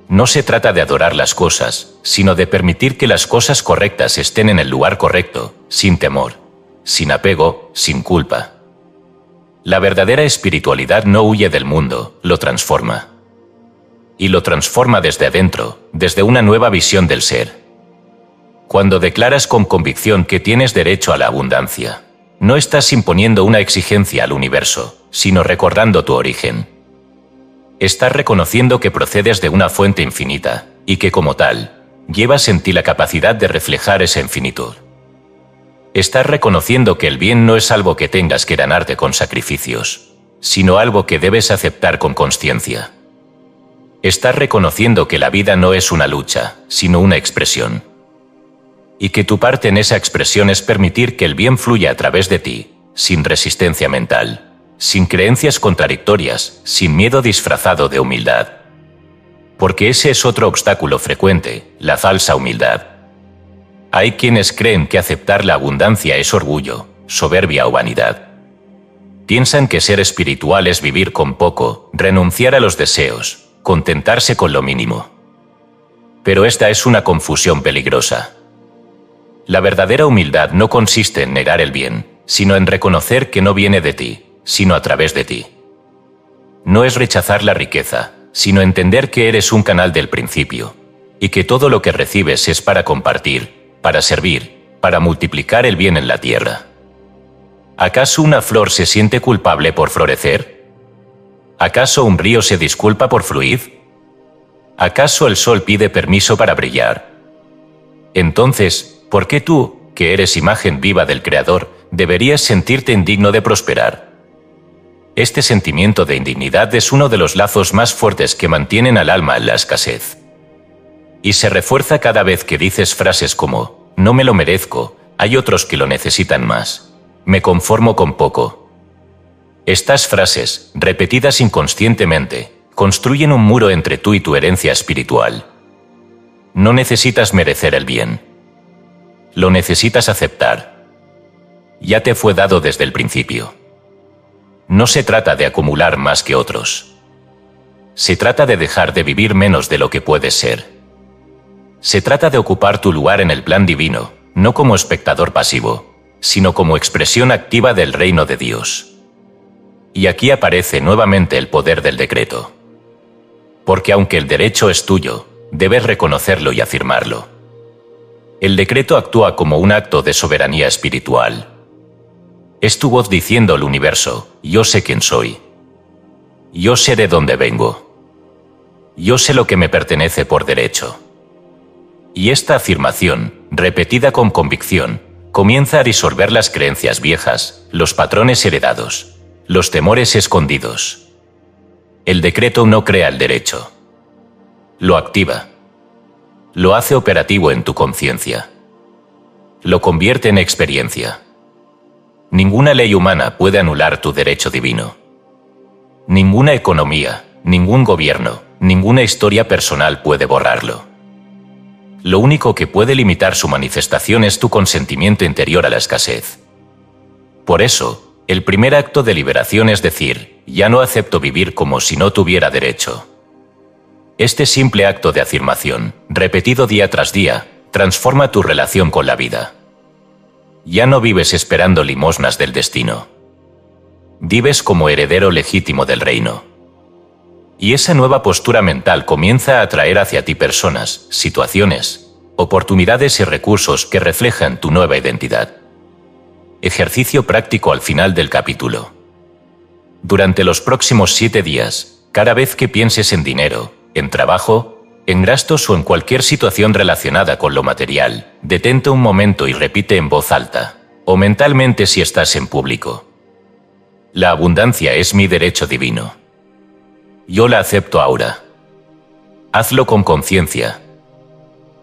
No se trata de adorar las cosas, sino de permitir que las cosas correctas estén en el lugar correcto, sin temor, sin apego, sin culpa. La verdadera espiritualidad no huye del mundo, lo transforma. Y lo transforma desde adentro, desde una nueva visión del ser. Cuando declaras con convicción que tienes derecho a la abundancia, no estás imponiendo una exigencia al universo, sino recordando tu origen. Estás reconociendo que procedes de una fuente infinita, y que como tal, llevas en ti la capacidad de reflejar esa infinitud. Estás reconociendo que el bien no es algo que tengas que ganarte con sacrificios, sino algo que debes aceptar con consciencia. Estás reconociendo que la vida no es una lucha, sino una expresión. Y que tu parte en esa expresión es permitir que el bien fluya a través de ti, sin resistencia mental, sin creencias contradictorias, sin miedo disfrazado de humildad. Porque ese es otro obstáculo frecuente, la falsa humildad. Hay quienes creen que aceptar la abundancia es orgullo, soberbia o vanidad. Piensan que ser espiritual es vivir con poco, renunciar a los deseos, contentarse con lo mínimo. Pero esta es una confusión peligrosa. La verdadera humildad no consiste en negar el bien, sino en reconocer que no viene de ti, sino a través de ti. No es rechazar la riqueza, sino entender que eres un canal del principio, y que todo lo que recibes es para compartir, para servir, para multiplicar el bien en la tierra. ¿Acaso una flor se siente culpable por florecer? ¿Acaso un río se disculpa por fluir? ¿Acaso el sol pide permiso para brillar? Entonces, ¿por qué tú, que eres imagen viva del Creador, deberías sentirte indigno de prosperar? Este sentimiento de indignidad es uno de los lazos más fuertes que mantienen al alma en la escasez. Y se refuerza cada vez que dices frases como, no me lo merezco, hay otros que lo necesitan más. Me conformo con poco. Estas frases, repetidas inconscientemente, construyen un muro entre tú y tu herencia espiritual. No necesitas merecer el bien. Lo necesitas aceptar. Ya te fue dado desde el principio. No se trata de acumular más que otros. Se trata de dejar de vivir menos de lo que puedes ser. Se trata de ocupar tu lugar en el plan divino, no como espectador pasivo, sino como expresión activa del reino de Dios. Y aquí aparece nuevamente el poder del decreto. Porque aunque el derecho es tuyo, debes reconocerlo y afirmarlo. El decreto actúa como un acto de soberanía espiritual. Es tu voz diciendo al universo, yo sé quién soy. Yo sé de dónde vengo. Yo sé lo que me pertenece por derecho. Y esta afirmación, repetida con convicción, comienza a disolver las creencias viejas, los patrones heredados, los temores escondidos. El decreto no crea el derecho. Lo activa. Lo hace operativo en tu conciencia. Lo convierte en experiencia. Ninguna ley humana puede anular tu derecho divino. Ninguna economía, ningún gobierno, ninguna historia personal puede borrarlo. Lo único que puede limitar su manifestación es tu consentimiento interior a la escasez. Por eso, el primer acto de liberación es decir, ya no acepto vivir como si no tuviera derecho. Este simple acto de afirmación, repetido día tras día, transforma tu relación con la vida. Ya no vives esperando limosnas del destino. Vives como heredero legítimo del reino. Y esa nueva postura mental comienza a atraer hacia ti personas, situaciones, oportunidades y recursos que reflejan tu nueva identidad. Ejercicio práctico al final del capítulo. Durante los próximos 7 días, cada vez que pienses en dinero, en trabajo, en gastos o en cualquier situación relacionada con lo material, detente un momento y repite en voz alta, o mentalmente si estás en público. La abundancia es mi derecho divino. Yo la acepto ahora. Hazlo con conciencia.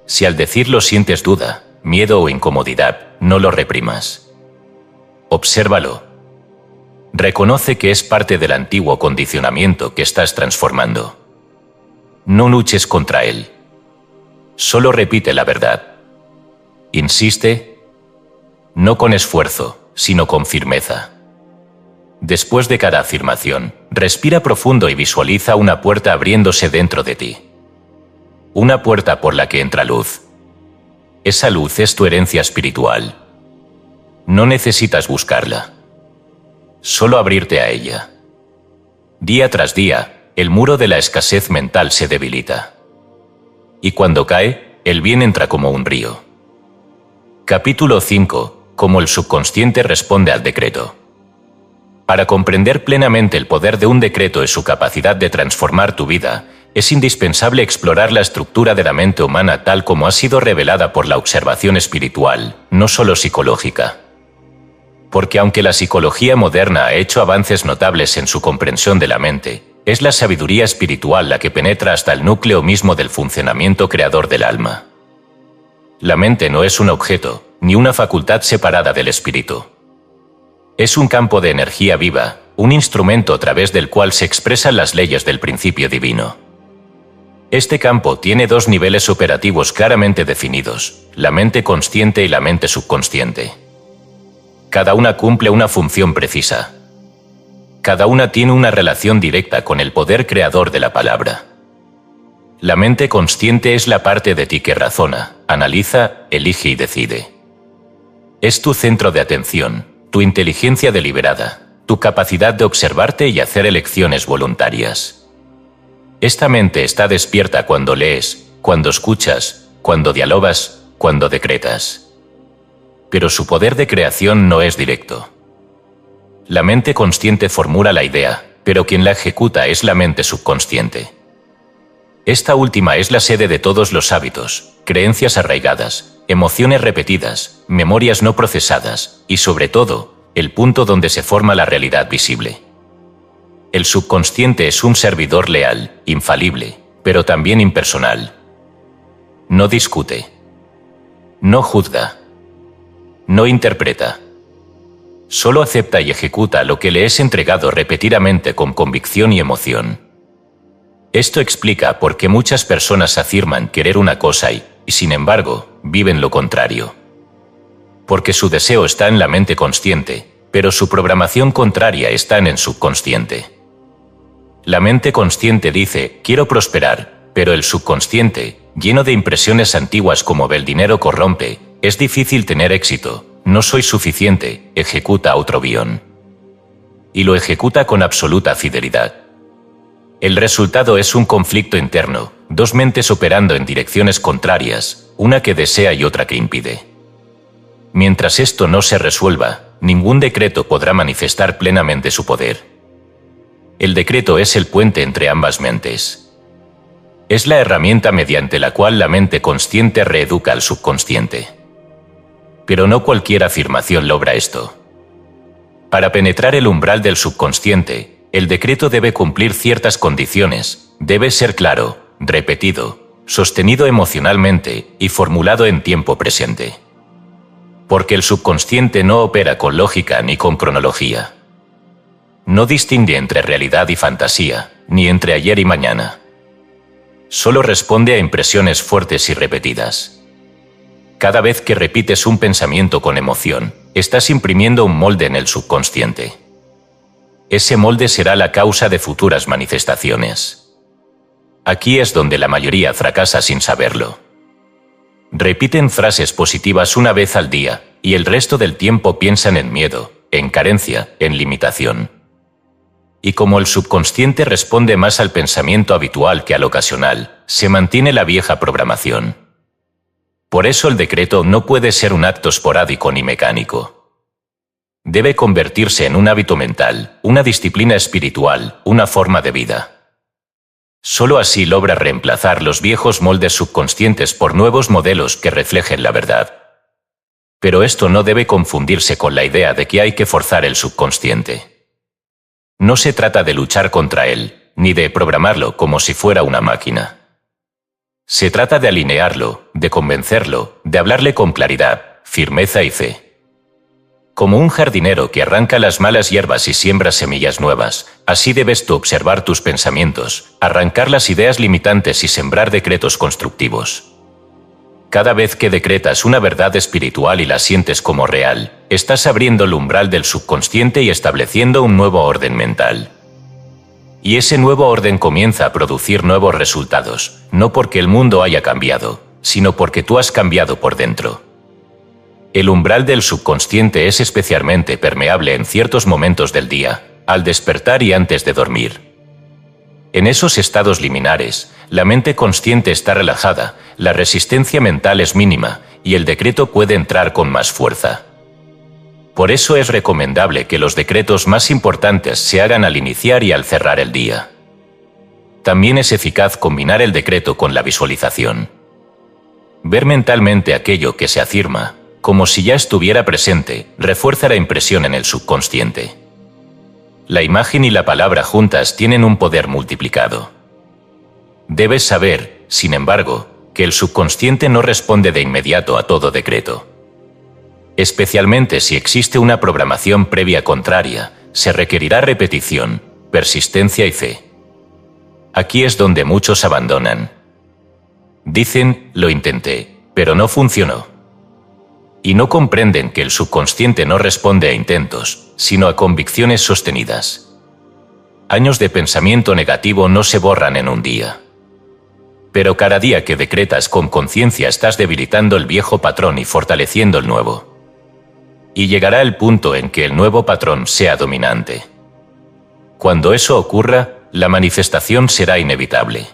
Si al decirlo sientes duda, miedo o incomodidad, no lo reprimas. Obsérvalo. Reconoce que es parte del antiguo condicionamiento que estás transformando. No luches contra él. Solo repite la verdad. Insiste, no con esfuerzo, sino con firmeza. Después de cada afirmación, respira profundo y visualiza una puerta abriéndose dentro de ti. Una puerta por la que entra luz. Esa luz es tu herencia espiritual. No necesitas buscarla. Solo abrirte a ella. Día tras día, el muro de la escasez mental se debilita. Y cuando cae, el bien entra como un río. Capítulo 5. Cómo el subconsciente responde al decreto. Para comprender plenamente el poder de un decreto y su capacidad de transformar tu vida, es indispensable explorar la estructura de la mente humana tal como ha sido revelada por la observación espiritual, no solo psicológica. Porque aunque la psicología moderna ha hecho avances notables en su comprensión de la mente, es la sabiduría espiritual la que penetra hasta el núcleo mismo del funcionamiento creador del alma. La mente no es un objeto, ni una facultad separada del espíritu. Es un campo de energía viva, un instrumento a través del cual se expresan las leyes del principio divino. Este campo tiene 2 niveles operativos claramente definidos, la mente consciente y la mente subconsciente. Cada una cumple una función precisa. Cada una tiene una relación directa con el poder creador de la palabra. La mente consciente es la parte de ti que razona, analiza, elige y decide. Es tu centro de atención, tu inteligencia deliberada, tu capacidad de observarte y hacer elecciones voluntarias. Esta mente está despierta cuando lees, cuando escuchas, cuando dialogas, cuando decretas. Pero su poder de creación no es directo. La mente consciente formula la idea, pero quien la ejecuta es la mente subconsciente. Esta última es la sede de todos los hábitos, creencias arraigadas, emociones repetidas, memorias no procesadas y, sobre todo, el punto donde se forma la realidad visible. el subconsciente es un servidor leal, infalible, pero también impersonal. No discute. No juzga. No interpreta. Solo acepta y ejecuta lo que le es entregado repetidamente con convicción y emoción. Esto explica por qué muchas personas afirman querer una cosa y, sin embargo, viven lo contrario. Porque su deseo está en la mente consciente, pero su programación contraria está en el subconsciente. La mente consciente dice, quiero prosperar, pero el subconsciente, lleno de impresiones antiguas como el dinero corrompe, es difícil tener éxito, no soy suficiente, ejecuta otro guión. Y lo ejecuta con absoluta fidelidad. El resultado es un conflicto interno, dos mentes operando en direcciones contrarias, una que desea y otra que impide. Mientras esto no se resuelva, ningún decreto podrá manifestar plenamente su poder. El decreto es el puente entre ambas mentes. Es la herramienta mediante la cual la mente consciente reeduca al subconsciente. Pero no cualquier afirmación logra esto. Para penetrar el umbral del subconsciente, el decreto debe cumplir ciertas condiciones, debe ser claro, repetido, sostenido emocionalmente y formulado en tiempo presente. Porque el subconsciente no opera con lógica ni con cronología. No distingue entre realidad y fantasía, ni entre ayer y mañana. Solo responde a impresiones fuertes y repetidas. Cada vez que repites un pensamiento con emoción, estás imprimiendo un molde en el subconsciente. Ese molde será la causa de futuras manifestaciones. Aquí es donde la mayoría fracasa sin saberlo. Repiten frases positivas una vez al día, y el resto del tiempo piensan en miedo, en carencia, en limitación. Y como el subconsciente responde más al pensamiento habitual que al ocasional, se mantiene la vieja programación. Por eso el decreto no puede ser un acto esporádico ni mecánico. Debe convertirse en un hábito mental, una disciplina espiritual, una forma de vida. Solo así logra reemplazar los viejos moldes subconscientes por nuevos modelos que reflejen la verdad. Pero esto no debe confundirse con la idea de que hay que forzar el subconsciente. No se trata de luchar contra él, ni de programarlo como si fuera una máquina. Se trata de alinearlo, de convencerlo, de hablarle con claridad, firmeza y fe. Como un jardinero que arranca las malas hierbas y siembra semillas nuevas, así debes tú observar tus pensamientos, arrancar las ideas limitantes y sembrar decretos constructivos. Cada vez que decretas una verdad espiritual y la sientes como real, estás abriendo el umbral del subconsciente y estableciendo un nuevo orden mental. Y ese nuevo orden comienza a producir nuevos resultados, no porque el mundo haya cambiado, sino porque tú has cambiado por dentro. El umbral del subconsciente es especialmente permeable en ciertos momentos del día, al despertar y antes de dormir. En esos estados liminares, la mente consciente está relajada, la resistencia mental es mínima, y el decreto puede entrar con más fuerza. Por eso es recomendable que los decretos más importantes se hagan al iniciar y al cerrar el día. También es eficaz combinar el decreto con la visualización. Ver mentalmente aquello que se afirma, como si ya estuviera presente, refuerza la impresión en el subconsciente. La imagen y la palabra juntas tienen un poder multiplicado. Debes saber, sin embargo, que el subconsciente no responde de inmediato a todo decreto. Especialmente si existe una programación previa contraria, se requerirá repetición, persistencia y fe. Aquí es donde muchos abandonan. Dicen, lo intenté, pero no funcionó. Y no comprenden que el subconsciente no responde a intentos, sino a convicciones sostenidas. Años de pensamiento negativo no se borran en un día. Pero cada día que decretas con conciencia estás debilitando el viejo patrón y fortaleciendo el nuevo. Y llegará el punto en que el nuevo patrón sea dominante. Cuando eso ocurra, la manifestación será inevitable.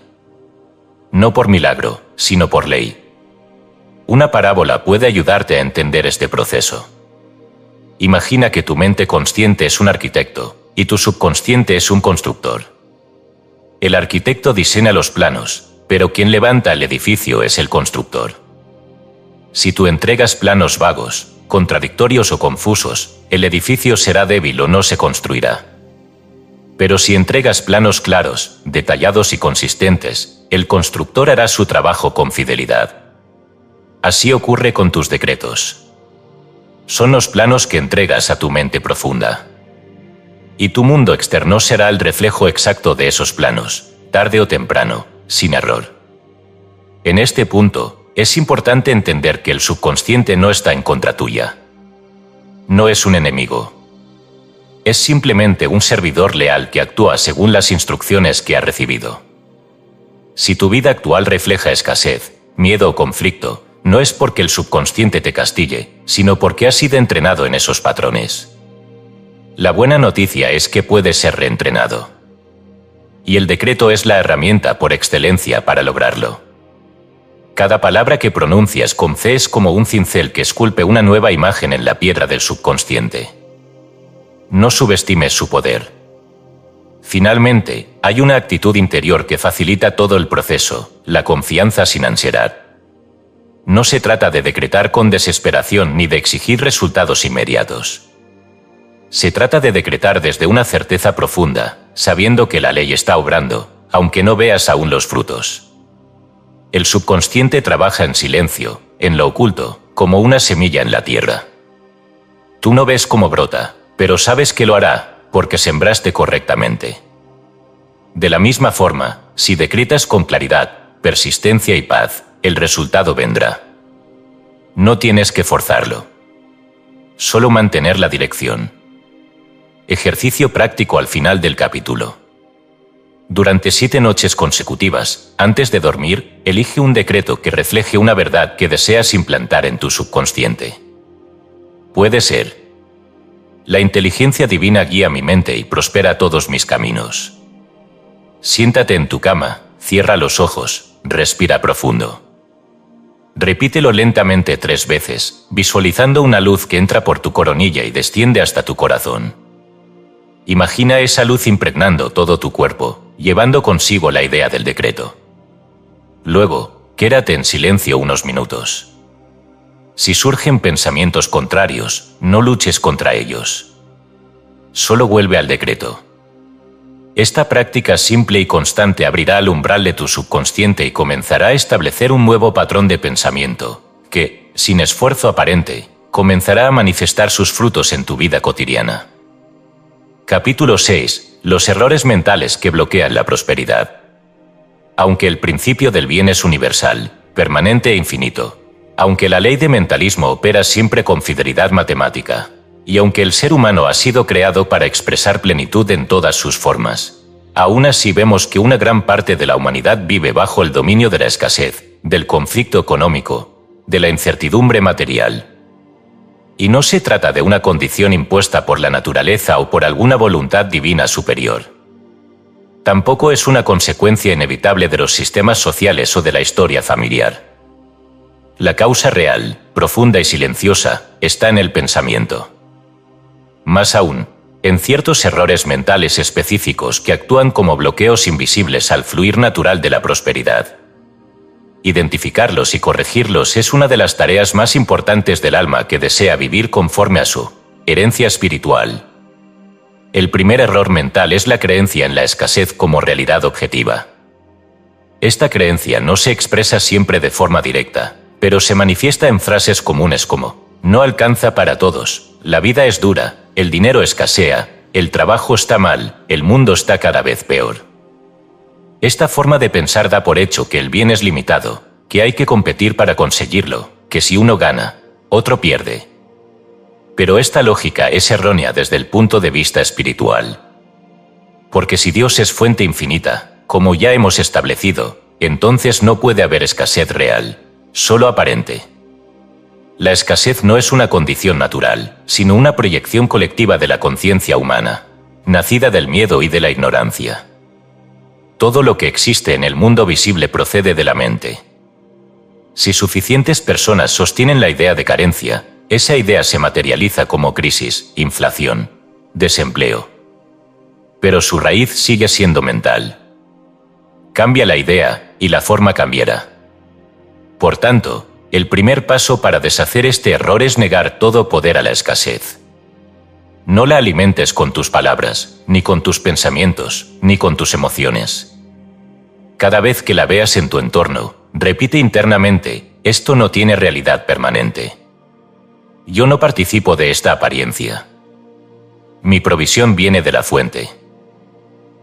No por milagro, sino por ley. Una parábola puede ayudarte a entender este proceso. Imagina que tu mente consciente es un arquitecto, y tu subconsciente es un constructor. El arquitecto diseña los planos, pero quien levanta el edificio es el constructor. Si tú entregas planos vagos, contradictorios o confusos, el edificio será débil o no se construirá. Pero si entregas planos claros, detallados y consistentes, el constructor hará su trabajo con fidelidad. Así ocurre con tus decretos. Son los planos que entregas a tu mente profunda. Y tu mundo externo será el reflejo exacto de esos planos, tarde o temprano, sin error. En este punto, es importante entender que el subconsciente no está en contra tuya. No es un enemigo. Es simplemente un servidor leal que actúa según las instrucciones que ha recibido. Si tu vida actual refleja escasez, miedo o conflicto, no es porque el subconsciente te castigue, sino porque has sido entrenado en esos patrones. La buena noticia es que puedes ser reentrenado. Y el decreto es la herramienta por excelencia para lograrlo. Cada palabra que pronuncias con fe es como un cincel que esculpe una nueva imagen en la piedra del subconsciente. No subestimes su poder. Finalmente, hay una actitud interior que facilita todo el proceso, la confianza sin ansiedad. No se trata de decretar con desesperación ni de exigir resultados inmediatos. Se trata de decretar desde una certeza profunda, sabiendo que la ley está obrando, aunque no veas aún los frutos. El subconsciente trabaja en silencio, en lo oculto, como una semilla en la tierra. Tú no ves cómo brota, pero sabes que lo hará, porque sembraste correctamente. De la misma forma, si decretas con claridad, persistencia y paz, el resultado vendrá. No tienes que forzarlo. Solo mantener la dirección. Ejercicio práctico al final del capítulo. Durante 7 noches consecutivas, antes de dormir, elige un decreto que refleje una verdad que deseas implantar en tu subconsciente. Puede ser: la inteligencia divina guía mi mente y prospera todos mis caminos. Siéntate en tu cama, cierra los ojos, respira profundo. Repítelo lentamente 3 veces, visualizando una luz que entra por tu coronilla y desciende hasta tu corazón. Imagina esa luz impregnando todo tu cuerpo, llevando consigo la idea del decreto. Luego, quédate en silencio unos minutos. Si surgen pensamientos contrarios, no luches contra ellos. Solo vuelve al decreto. Esta práctica simple y constante abrirá el umbral de tu subconsciente y comenzará a establecer un nuevo patrón de pensamiento, que, sin esfuerzo aparente, comenzará a manifestar sus frutos en tu vida cotidiana. Capítulo 6. Los errores mentales que bloquean la prosperidad. Aunque el principio del bien es universal, permanente e infinito, aunque la ley de mentalismo opera siempre con fidelidad matemática, y aunque el ser humano ha sido creado para expresar plenitud en todas sus formas, aún así vemos que una gran parte de la humanidad vive bajo el dominio de la escasez, del conflicto económico, de la incertidumbre material. Y no se trata de una condición impuesta por la naturaleza o por alguna voluntad divina superior. Tampoco es una consecuencia inevitable de los sistemas sociales o de la historia familiar. La causa real, profunda y silenciosa, está en el pensamiento. Más aún, en ciertos errores mentales específicos que actúan como bloqueos invisibles al fluir natural de la prosperidad. Identificarlos y corregirlos es una de las tareas más importantes del alma que desea vivir conforme a su herencia espiritual. El primer error mental es la creencia en la escasez como realidad objetiva. Esta creencia no se expresa siempre de forma directa, pero se manifiesta en frases comunes como: no alcanza para todos, la vida es dura, el dinero escasea, el trabajo está mal, el mundo está cada vez peor. Esta forma de pensar da por hecho que el bien es limitado, que hay que competir para conseguirlo, que si uno gana, otro pierde. Pero esta lógica es errónea desde el punto de vista espiritual. Porque si Dios es fuente infinita, como ya hemos establecido, entonces no puede haber escasez real, solo aparente. La escasez no es una condición natural, sino una proyección colectiva de la conciencia humana, nacida del miedo y de la ignorancia. Todo lo que existe en el mundo visible procede de la mente. Si suficientes personas sostienen la idea de carencia, esa idea se materializa como crisis, inflación, desempleo. Pero su raíz sigue siendo mental. Cambia la idea, y la forma cambiará. Por tanto, el primer paso para deshacer este error es negar todo poder a la escasez. No la alimentes con tus palabras, ni con tus pensamientos, ni con tus emociones. Cada vez que la veas en tu entorno, repite internamente: esto no tiene realidad permanente. Yo no participo de esta apariencia. Mi provisión viene de la fuente.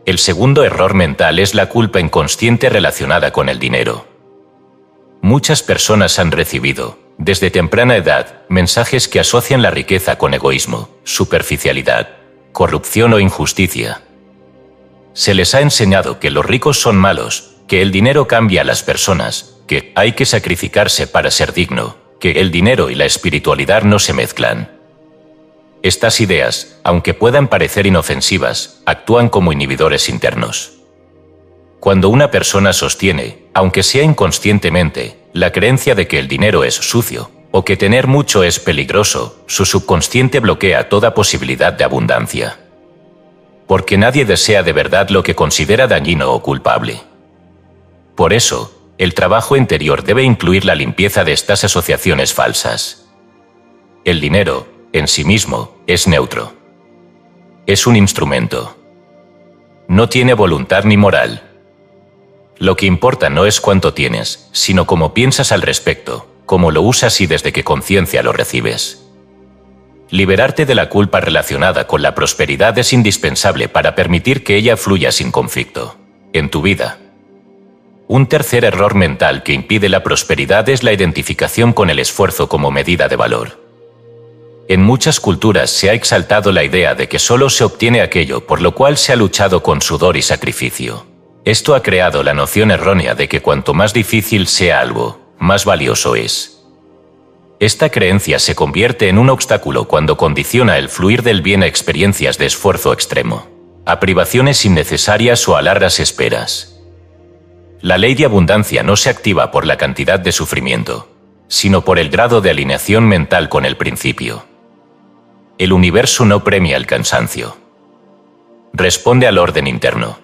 El segundo error mental es la culpa inconsciente relacionada con el dinero. Muchas personas han recibido, desde temprana edad, mensajes que asocian la riqueza con egoísmo, superficialidad, corrupción o injusticia. Se les ha enseñado que los ricos son malos, que el dinero cambia a las personas, que hay que sacrificarse para ser digno, que el dinero y la espiritualidad no se mezclan. Estas ideas, aunque puedan parecer inofensivas, actúan como inhibidores internos. Cuando una persona sostiene, aunque sea inconscientemente, la creencia de que el dinero es sucio, o que tener mucho es peligroso, su subconsciente bloquea toda posibilidad de abundancia. Porque nadie desea de verdad lo que considera dañino o culpable. Por eso, el trabajo interior debe incluir la limpieza de estas asociaciones falsas. El dinero, en sí mismo, es neutro. Es un instrumento. No tiene voluntad ni moral. Lo que importa no es cuánto tienes, sino cómo piensas al respecto, cómo lo usas y desde qué conciencia lo recibes. Liberarte de la culpa relacionada con la prosperidad es indispensable para permitir que ella fluya sin conflicto en tu vida. Un tercer error mental que impide la prosperidad es la identificación con el esfuerzo como medida de valor. En muchas culturas se ha exaltado la idea de que solo se obtiene aquello por lo cual se ha luchado con sudor y sacrificio. Esto ha creado la noción errónea de que cuanto más difícil sea algo, más valioso es. Esta creencia se convierte en un obstáculo cuando condiciona el fluir del bien a experiencias de esfuerzo extremo, a privaciones innecesarias o a largas esperas. La ley de abundancia no se activa por la cantidad de sufrimiento, sino por el grado de alineación mental con el principio. El universo no premia el cansancio. Responde al orden interno.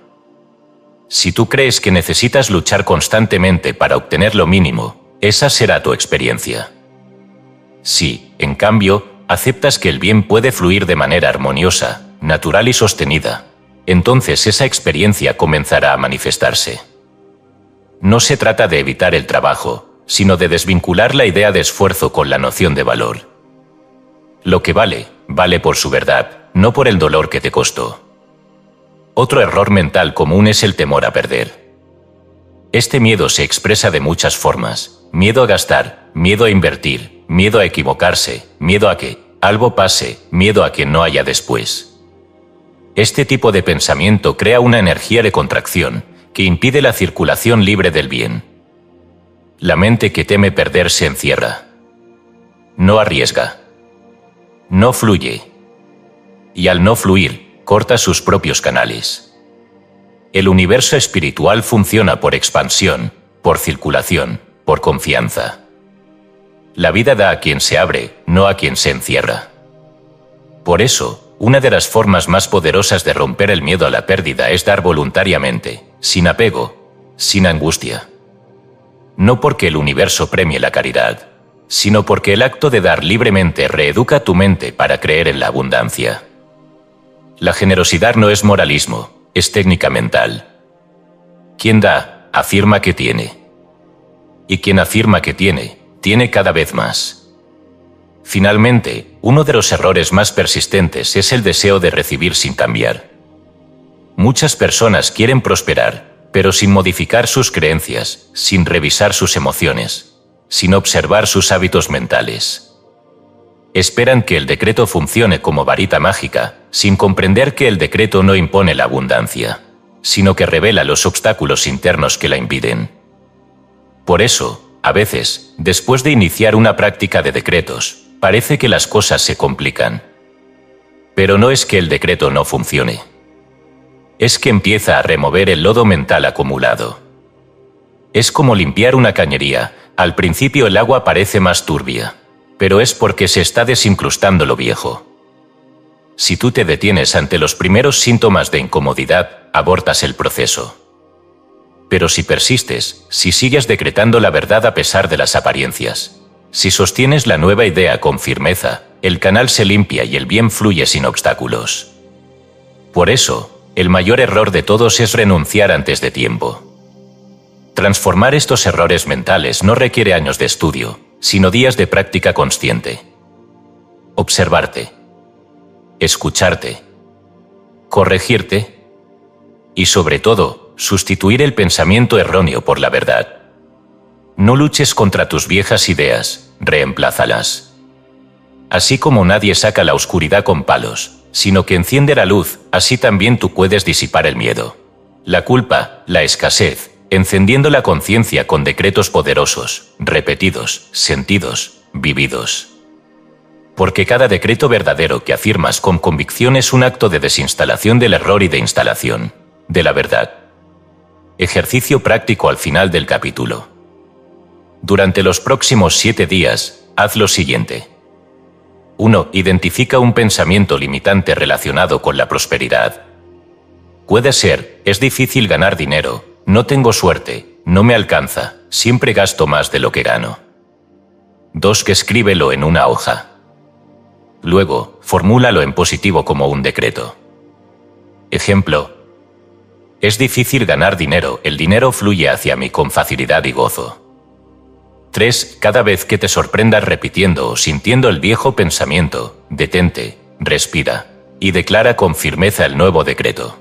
Si tú crees que necesitas luchar constantemente para obtener lo mínimo, esa será tu experiencia. Si, en cambio, aceptas que el bien puede fluir de manera armoniosa, natural y sostenida, entonces esa experiencia comenzará a manifestarse. No se trata de evitar el trabajo, sino de desvincular la idea de esfuerzo con la noción de valor. Lo que vale, vale por su verdad, no por el dolor que te costó. Otro error mental común es el temor a perder. Este miedo se expresa de muchas formas: miedo a gastar, miedo a invertir, miedo a equivocarse, miedo a que algo pase, miedo a que no haya después. Este tipo de pensamiento crea una energía de contracción que impide la circulación libre del bien. La mente que teme perder se encierra. No arriesga. No fluye. Y al no fluir, corta sus propios canales. El universo espiritual funciona por expansión, por circulación, por confianza. La vida da a quien se abre, no a quien se encierra. Por eso, una de las formas más poderosas de romper el miedo a la pérdida es dar voluntariamente, sin apego, sin angustia. No porque el universo premie la caridad, sino porque el acto de dar libremente reeduca tu mente para creer en la abundancia. La generosidad no es moralismo, es técnica mental. Quien da, afirma que tiene. Y quien afirma que tiene, tiene cada vez más. Finalmente, uno de los errores más persistentes es el deseo de recibir sin cambiar. Muchas personas quieren prosperar, pero sin modificar sus creencias, sin revisar sus emociones, sin observar sus hábitos mentales. Esperan que el decreto funcione como varita mágica, sin comprender que el decreto no impone la abundancia, sino que revela los obstáculos internos que la impiden. Por eso, a veces, después de iniciar una práctica de decretos, parece que las cosas se complican. Pero no es que el decreto no funcione. Es que empieza a remover el lodo mental acumulado. Es como limpiar una cañería: al principio el agua parece más turbia, pero es porque se está desincrustando lo viejo. Si tú te detienes ante los primeros síntomas de incomodidad, abortas el proceso. Pero si persistes, si sigues decretando la verdad a pesar de las apariencias, Si sostienes la nueva idea con firmeza, el canal se limpia y el bien fluye sin obstáculos. Por eso, el mayor error de todos es renunciar antes de tiempo. Transformar estos errores mentales no requiere años de estudio, sino días de práctica consciente. Observarte, escucharte, corregirte y, sobre todo, sustituir el pensamiento erróneo por la verdad. No luches contra tus viejas ideas, reemplázalas. Así como nadie saca la oscuridad con palos, sino que enciende la luz, así también tú puedes disipar el miedo, la culpa, la escasez, encendiendo la conciencia con decretos poderosos, repetidos, sentidos, vividos. Porque cada decreto verdadero que afirmas con convicción es un acto de desinstalación del error y de instalación de la verdad. Ejercicio práctico al final del capítulo. Durante los próximos 7 días, haz lo siguiente. 1. Identifica un pensamiento limitante relacionado con la prosperidad. Puede ser, es difícil ganar dinero, no tengo suerte, no me alcanza, siempre gasto más de lo que gano. 2. Escríbelo en una hoja. Luego, formúlalo en positivo como un decreto. Ejemplo: es difícil ganar dinero, el dinero fluye hacia mí con facilidad y gozo. 3. Cada vez que te sorprendas repitiendo o sintiendo el viejo pensamiento, detente, respira y declara con firmeza el nuevo decreto.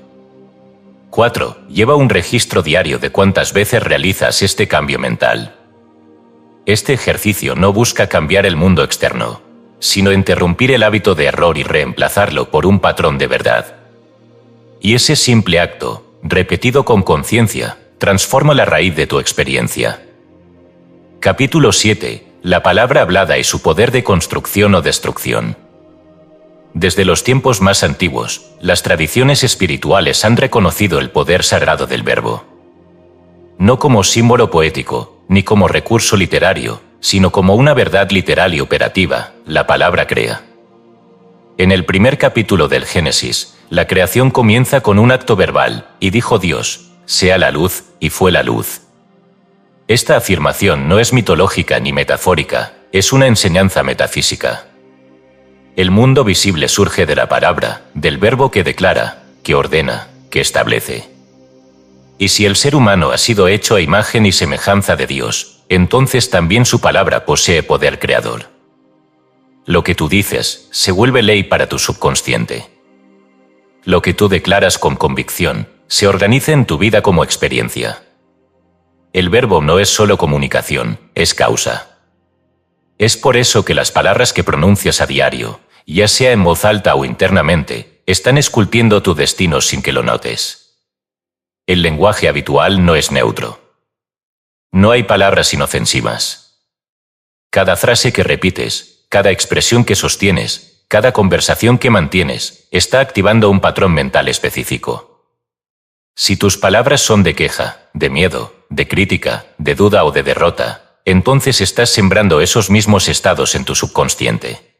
4. Lleva un registro diario de cuántas veces realizas este cambio mental. Este ejercicio no busca cambiar el mundo externo, sino interrumpir el hábito de error y reemplazarlo por un patrón de verdad. Y ese simple acto, repetido con conciencia, transforma la raíz de tu experiencia. Capítulo 7. La palabra hablada y su poder de construcción o destrucción. Desde los tiempos más antiguos, las tradiciones espirituales han reconocido el poder sagrado del verbo. No como símbolo poético, ni como recurso literario, sino como una verdad literal y operativa, la palabra crea. En el primer capítulo del Génesis, la creación comienza con un acto verbal, y dijo Dios, sea la luz, y fue la luz. Esta afirmación no es mitológica ni metafórica, es una enseñanza metafísica. El mundo visible surge de la palabra, del verbo que declara, que ordena, que establece. Y si el ser humano ha sido hecho a imagen y semejanza de Dios, entonces también su palabra posee poder creador. Lo que tú dices se vuelve ley para tu subconsciente. Lo que tú declaras con convicción se organiza en tu vida como experiencia. El verbo no es solo comunicación, es causa. Es por eso que las palabras que pronuncias a diario, ya sea en voz alta o internamente, están esculpiendo tu destino sin que lo notes. El lenguaje habitual no es neutro. No hay palabras inofensivas. Cada frase que repites, cada expresión que sostienes, cada conversación que mantienes, está activando un patrón mental específico. Si tus palabras son de queja, de miedo, de crítica, de duda o de derrota, entonces estás sembrando esos mismos estados en tu subconsciente.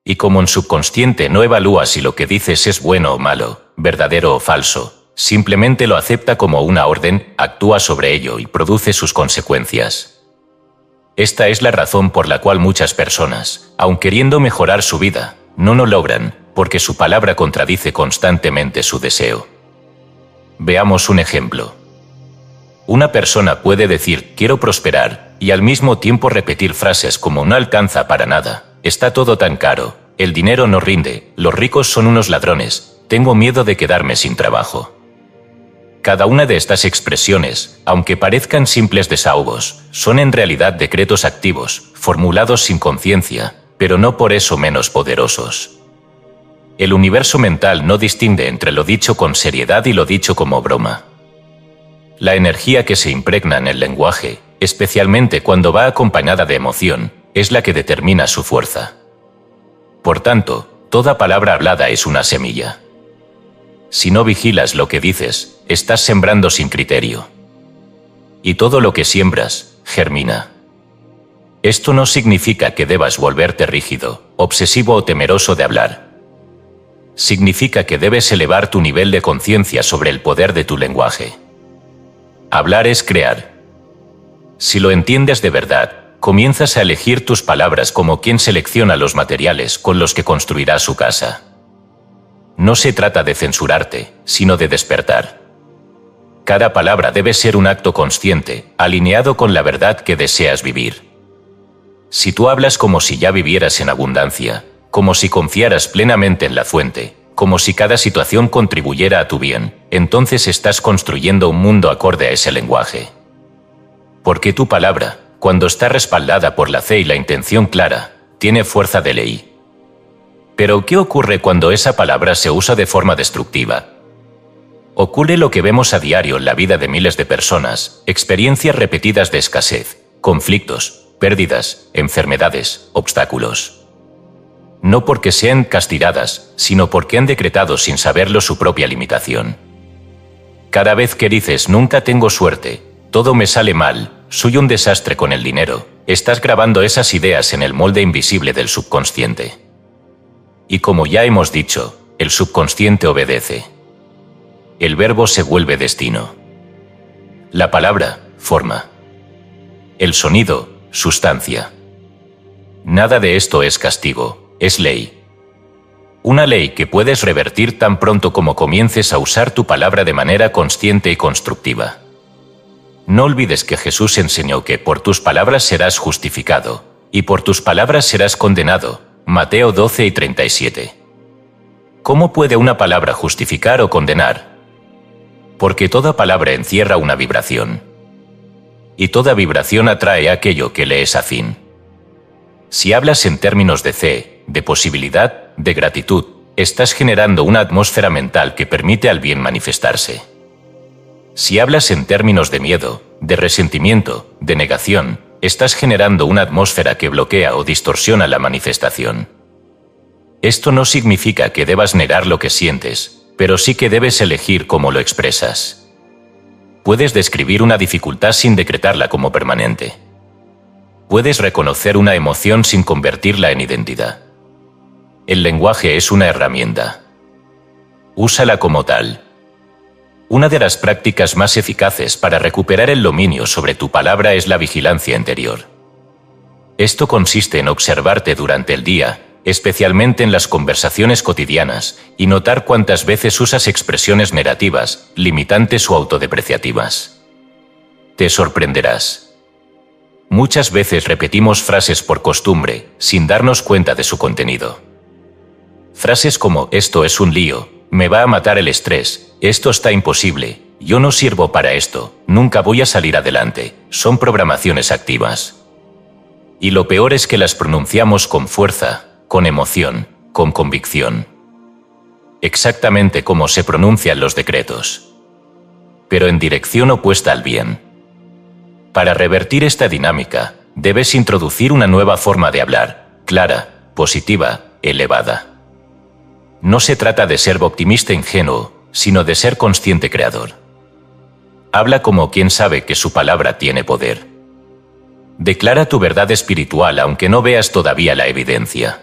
Y como en subconsciente no evalúa si lo que dices es bueno o malo, verdadero o falso, simplemente lo acepta como una orden, actúa sobre ello y produce sus consecuencias. Esta es la razón por la cual muchas personas, aun queriendo mejorar su vida, no lo logran, porque su palabra contradice constantemente su deseo. Veamos un ejemplo. Una persona puede decir quiero prosperar y al mismo tiempo repetir frases como no alcanza para nada, está todo tan caro, el dinero no rinde, los ricos son unos ladrones, tengo miedo de quedarme sin trabajo. Cada una de estas expresiones, aunque parezcan simples desahogos, son en realidad decretos activos, formulados sin conciencia, pero no por eso menos poderosos. El universo mental no distingue entre lo dicho con seriedad y lo dicho como broma. La energía que se impregna en el lenguaje, especialmente cuando va acompañada de emoción, es la que determina su fuerza. Por tanto, toda palabra hablada es una semilla. Si no vigilas lo que dices, estás sembrando sin criterio. Y todo lo que siembras, germina. Esto no significa que debas volverte rígido, obsesivo o temeroso de hablar. Significa que debes elevar tu nivel de conciencia sobre el poder de tu lenguaje. Hablar es crear. Si lo entiendes de verdad, comienzas a elegir tus palabras como quien selecciona los materiales con los que construirá su casa. No se trata de censurarte, sino de despertar. Cada palabra debe ser un acto consciente, alineado con la verdad que deseas vivir. Si tú hablas como si ya vivieras en abundancia, como si confiaras plenamente en la fuente, como si cada situación contribuyera a tu bien, entonces estás construyendo un mundo acorde a ese lenguaje. Porque tu palabra, cuando está respaldada por la fe y la intención clara, tiene fuerza de ley. Pero ¿qué ocurre cuando esa palabra se usa de forma destructiva? Ocurre lo que vemos a diario en la vida de miles de personas, experiencias repetidas de escasez, conflictos, pérdidas, enfermedades, obstáculos. No porque sean castigadas, sino porque han decretado sin saberlo su propia limitación. Cada vez que dices nunca tengo suerte, todo me sale mal, soy un desastre con el dinero, estás grabando esas ideas en el molde invisible del subconsciente. Y como ya hemos dicho, el subconsciente obedece. El verbo se vuelve destino. La palabra, forma. El sonido, sustancia. Nada de esto es castigo. Es ley. Una ley que puedes revertir tan pronto como comiences a usar tu palabra de manera consciente y constructiva. No olvides que Jesús enseñó que por tus palabras serás justificado, y por tus palabras serás condenado. Mateo 12:37. ¿Cómo puede una palabra justificar o condenar? Porque toda palabra encierra una vibración. Y toda vibración atrae aquello que le es afín. Si hablas en términos de fe, de posibilidad, de gratitud, estás generando una atmósfera mental que permite al bien manifestarse. Si hablas en términos de miedo, de resentimiento, de negación, estás generando una atmósfera que bloquea o distorsiona la manifestación. Esto no significa que debas negar lo que sientes, pero sí que debes elegir cómo lo expresas. Puedes describir una dificultad sin decretarla como permanente. Puedes reconocer una emoción sin convertirla en identidad. El lenguaje es una herramienta. Úsala como tal. Una de las prácticas más eficaces para recuperar el dominio sobre tu palabra es la vigilancia interior. Esto consiste en observarte durante el día, especialmente en las conversaciones cotidianas, y notar cuántas veces usas expresiones negativas, limitantes o autodepreciativas. Te sorprenderás. Muchas veces repetimos frases por costumbre, sin darnos cuenta de su contenido. Frases como «esto es un lío», «me va a matar el estrés», «esto está imposible», «yo no sirvo para esto», «nunca voy a salir adelante», son programaciones activas. Y lo peor es que las pronunciamos con fuerza, con emoción, con convicción. Exactamente como se pronuncian los decretos. Pero en dirección opuesta al bien. Para revertir esta dinámica, debes introducir una nueva forma de hablar, clara, positiva, elevada. No se trata de ser optimista ingenuo, sino de ser consciente creador. Habla como quien sabe que su palabra tiene poder. Declara tu verdad espiritual aunque no veas todavía la evidencia.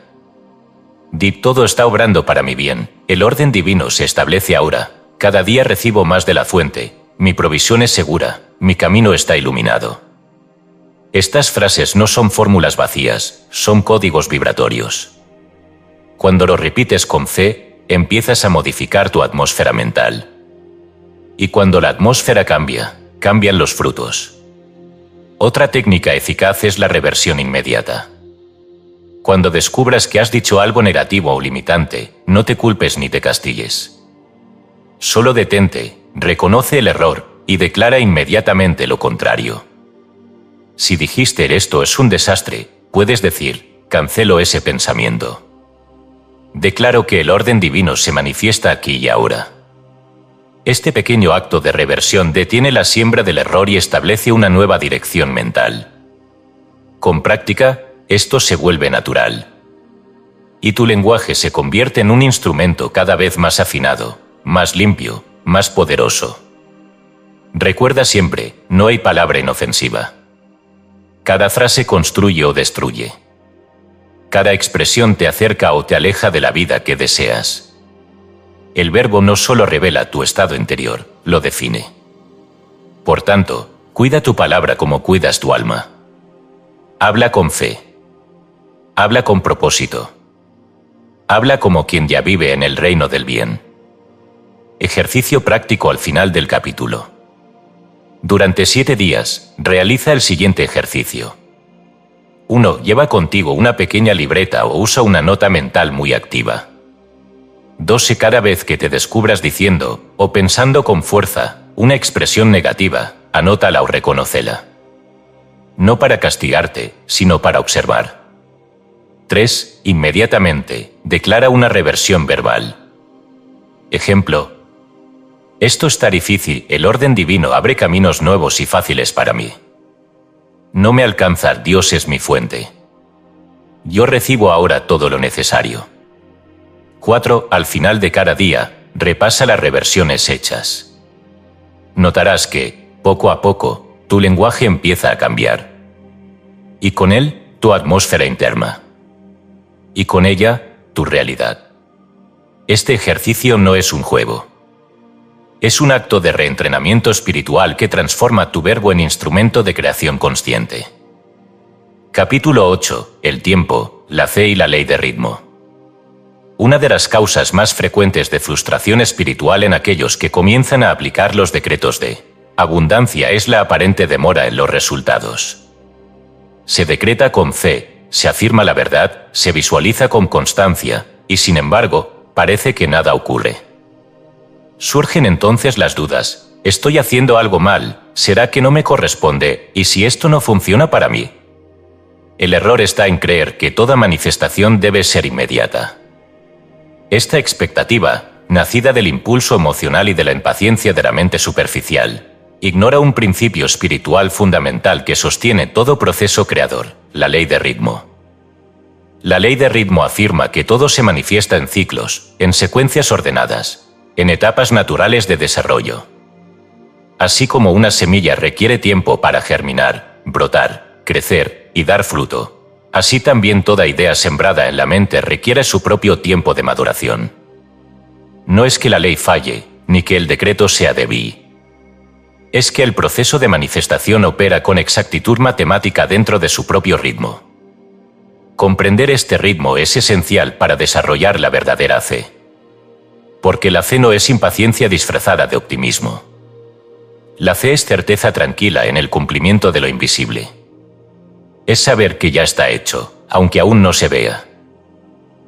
Di todo está obrando para mi bien, el orden divino se establece ahora, cada día recibo más de la fuente, mi provisión es segura, mi camino está iluminado. Estas frases no son fórmulas vacías, son códigos vibratorios. Cuando lo repites con fe, empiezas a modificar tu atmósfera mental. Y cuando la atmósfera cambia, cambian los frutos. Otra técnica eficaz es la reversión inmediata. Cuando descubras que has dicho algo negativo o limitante, no te culpes ni te castigues. Solo detente, reconoce el error y declara inmediatamente lo contrario. Si dijiste esto es un desastre, puedes decir, cancelo ese pensamiento. Declaro que el orden divino se manifiesta aquí y ahora. Este pequeño acto de reversión detiene la siembra del error y establece una nueva dirección mental. Con práctica, esto se vuelve natural. Y tu lenguaje se convierte en un instrumento cada vez más afinado, más limpio, más poderoso. Recuerda siempre, no hay palabra inofensiva. Cada frase construye o destruye. Cada expresión te acerca o te aleja de la vida que deseas. El verbo no solo revela tu estado interior, lo define. Por tanto, cuida tu palabra como cuidas tu alma. Habla con fe. Habla con propósito. Habla como quien ya vive en el reino del bien. Ejercicio práctico al final del capítulo. Durante 7 días, realiza el siguiente ejercicio. 1. Lleva contigo una pequeña libreta o usa una nota mental muy activa. 2. Cada vez que te descubras diciendo, o pensando con fuerza, una expresión negativa, anótala o reconócela. No para castigarte, sino para observar. 3. Inmediatamente, declara una reversión verbal. Ejemplo: esto está difícil, el orden divino abre caminos nuevos y fáciles para mí. No me alcanza, Dios es mi fuente. Yo recibo ahora todo lo necesario. 4. Al final de cada día, repasa las reversiones hechas. Notarás que, poco a poco, tu lenguaje empieza a cambiar. Y con él, tu atmósfera interna. Y con ella, tu realidad. Este ejercicio no es un juego. Es un acto de reentrenamiento espiritual que transforma tu verbo en instrumento de creación consciente. Capítulo 8. El tiempo, la fe y la ley de ritmo. Una de las causas más frecuentes de frustración espiritual en aquellos que comienzan a aplicar los decretos de abundancia es la aparente demora en los resultados. Se decreta con fe, se afirma la verdad, se visualiza con constancia, y sin embargo, parece que nada ocurre. Surgen entonces las dudas: ¿estoy haciendo algo mal? ¿Será que no me corresponde? ¿Y si esto no funciona para mí? El error está en creer que toda manifestación debe ser inmediata. Esta expectativa, nacida del impulso emocional y de la impaciencia de la mente superficial, ignora un principio espiritual fundamental que sostiene todo proceso creador: la ley de ritmo. La ley de ritmo afirma que todo se manifiesta en ciclos, en secuencias ordenadas, en etapas naturales de desarrollo. Así como una semilla requiere tiempo para germinar, brotar, crecer y dar fruto, así también toda idea sembrada en la mente requiere su propio tiempo de maduración. No es que la ley falle, ni que el decreto sea débil. Es que el proceso de manifestación opera con exactitud matemática dentro de su propio ritmo. Comprender este ritmo es esencial para desarrollar la verdadera fe. Porque la fe no es impaciencia disfrazada de optimismo. La fe es certeza tranquila en el cumplimiento de lo invisible. Es saber que ya está hecho, aunque aún no se vea.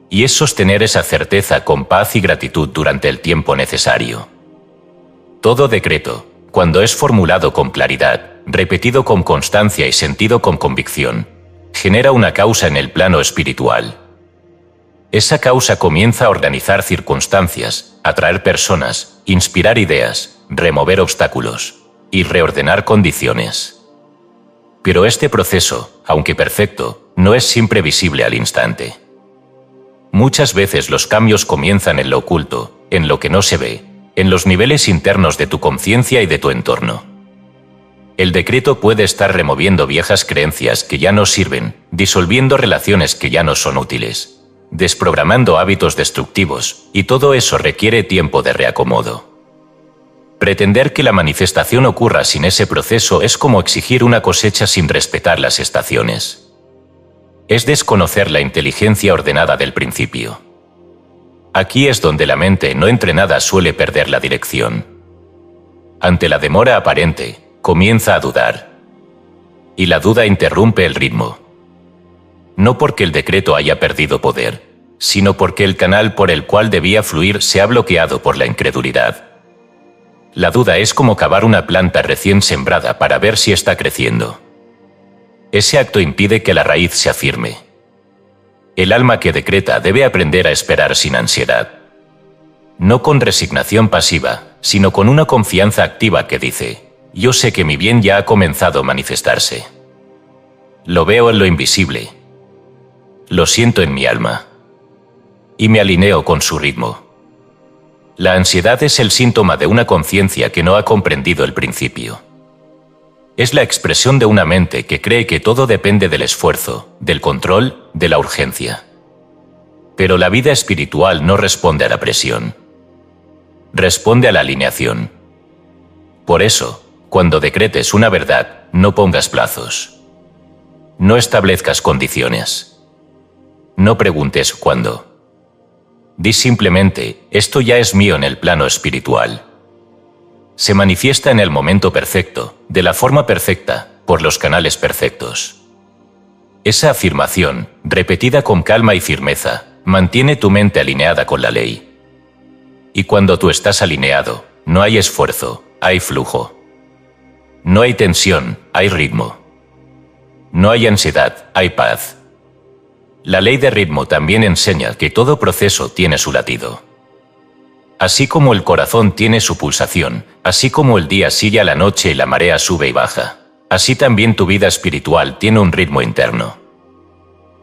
Y es sostener esa certeza con paz y gratitud durante el tiempo necesario. Todo decreto, cuando es formulado con claridad, repetido con constancia y sentido con convicción, genera una causa en el plano espiritual. Esa causa comienza a organizar circunstancias, atraer personas, inspirar ideas, remover obstáculos y reordenar condiciones. Pero este proceso, aunque perfecto, no es siempre visible al instante. Muchas veces los cambios comienzan en lo oculto, en lo que no se ve, en los niveles internos de tu conciencia y de tu entorno. El decreto puede estar removiendo viejas creencias que ya no sirven, disolviendo relaciones que ya no son útiles, desprogramando hábitos destructivos, y todo eso requiere tiempo de reacomodo. Pretender que la manifestación ocurra sin ese proceso es como exigir una cosecha sin respetar las estaciones. Es desconocer la inteligencia ordenada del principio. Aquí es donde la mente no entrenada suele perder la dirección. Ante la demora aparente, comienza a dudar. Y la duda interrumpe el ritmo. No porque el decreto haya perdido poder, sino porque el canal por el cual debía fluir se ha bloqueado por la incredulidad. La duda es como cavar una planta recién sembrada para ver si está creciendo. Ese acto impide que la raíz se afirme. El alma que decreta debe aprender a esperar sin ansiedad. No con resignación pasiva, sino con una confianza activa que dice: yo sé que mi bien ya ha comenzado a manifestarse. Lo veo en lo invisible. Lo siento en mi alma. Y me alineo con su ritmo. La ansiedad es el síntoma de una conciencia que no ha comprendido el principio. Es la expresión de una mente que cree que todo depende del esfuerzo, del control, de la urgencia. Pero la vida espiritual no responde a la presión. Responde a la alineación. Por eso, cuando decretes una verdad, no pongas plazos. No establezcas condiciones. No preguntes cuándo. Di simplemente, esto ya es mío en el plano espiritual. Se manifiesta en el momento perfecto, de la forma perfecta, por los canales perfectos. Esa afirmación, repetida con calma y firmeza, mantiene tu mente alineada con la ley. Y cuando tú estás alineado, no hay esfuerzo, hay flujo. No hay tensión, hay ritmo. No hay ansiedad, hay paz. La ley de ritmo también enseña que todo proceso tiene su latido. Así como el corazón tiene su pulsación, así como el día sigue a la noche y la marea sube y baja, así también tu vida espiritual tiene un ritmo interno.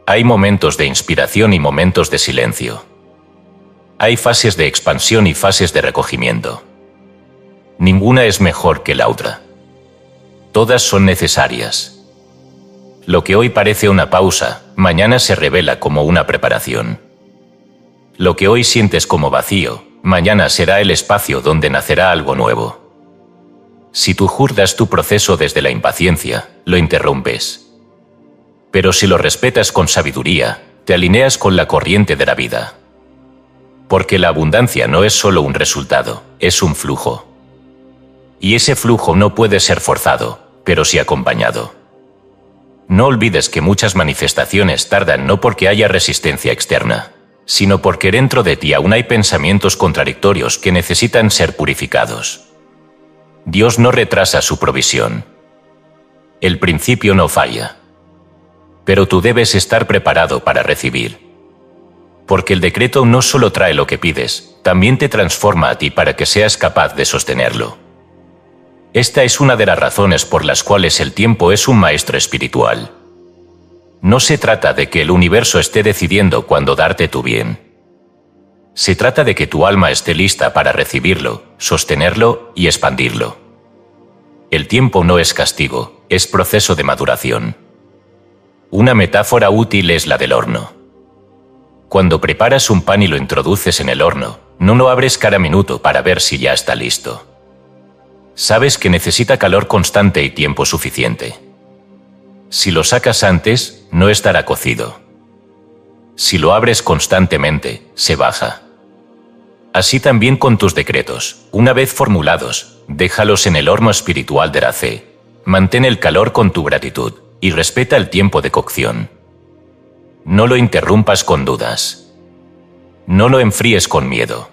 Hay momentos de inspiración y momentos de silencio. Hay fases de expansión y fases de recogimiento. Ninguna es mejor que la otra. Todas son necesarias. Lo que hoy parece una pausa, mañana se revela como una preparación. Lo que hoy sientes como vacío, mañana será el espacio donde nacerá algo nuevo. Si tú juzgas tu proceso desde la impaciencia, lo interrumpes. Pero si lo respetas con sabiduría, te alineas con la corriente de la vida. Porque la abundancia no es solo un resultado, es un flujo. Y ese flujo no puede ser forzado, pero sí acompañado. No olvides que muchas manifestaciones tardan no porque haya resistencia externa, sino porque dentro de ti aún hay pensamientos contradictorios que necesitan ser purificados. Dios no retrasa su provisión. El principio no falla. Pero tú debes estar preparado para recibir. Porque el decreto no solo trae lo que pides, también te transforma a ti para que seas capaz de sostenerlo. Esta es una de las razones por las cuales el tiempo es un maestro espiritual. No se trata de que el universo esté decidiendo cuándo darte tu bien. Se trata de que tu alma esté lista para recibirlo, sostenerlo y expandirlo. El tiempo no es castigo, es proceso de maduración. Una metáfora útil es la del horno. Cuando preparas un pan y lo introduces en el horno, no lo abres cada minuto para ver si ya está listo. Sabes que necesita calor constante y tiempo suficiente. Si lo sacas antes, no estará cocido. Si lo abres constantemente, se baja. Así también con tus decretos, una vez formulados, déjalos en el horno espiritual de la fe. Mantén el calor con tu gratitud y respeta el tiempo de cocción. No lo interrumpas con dudas. No lo enfríes con miedo.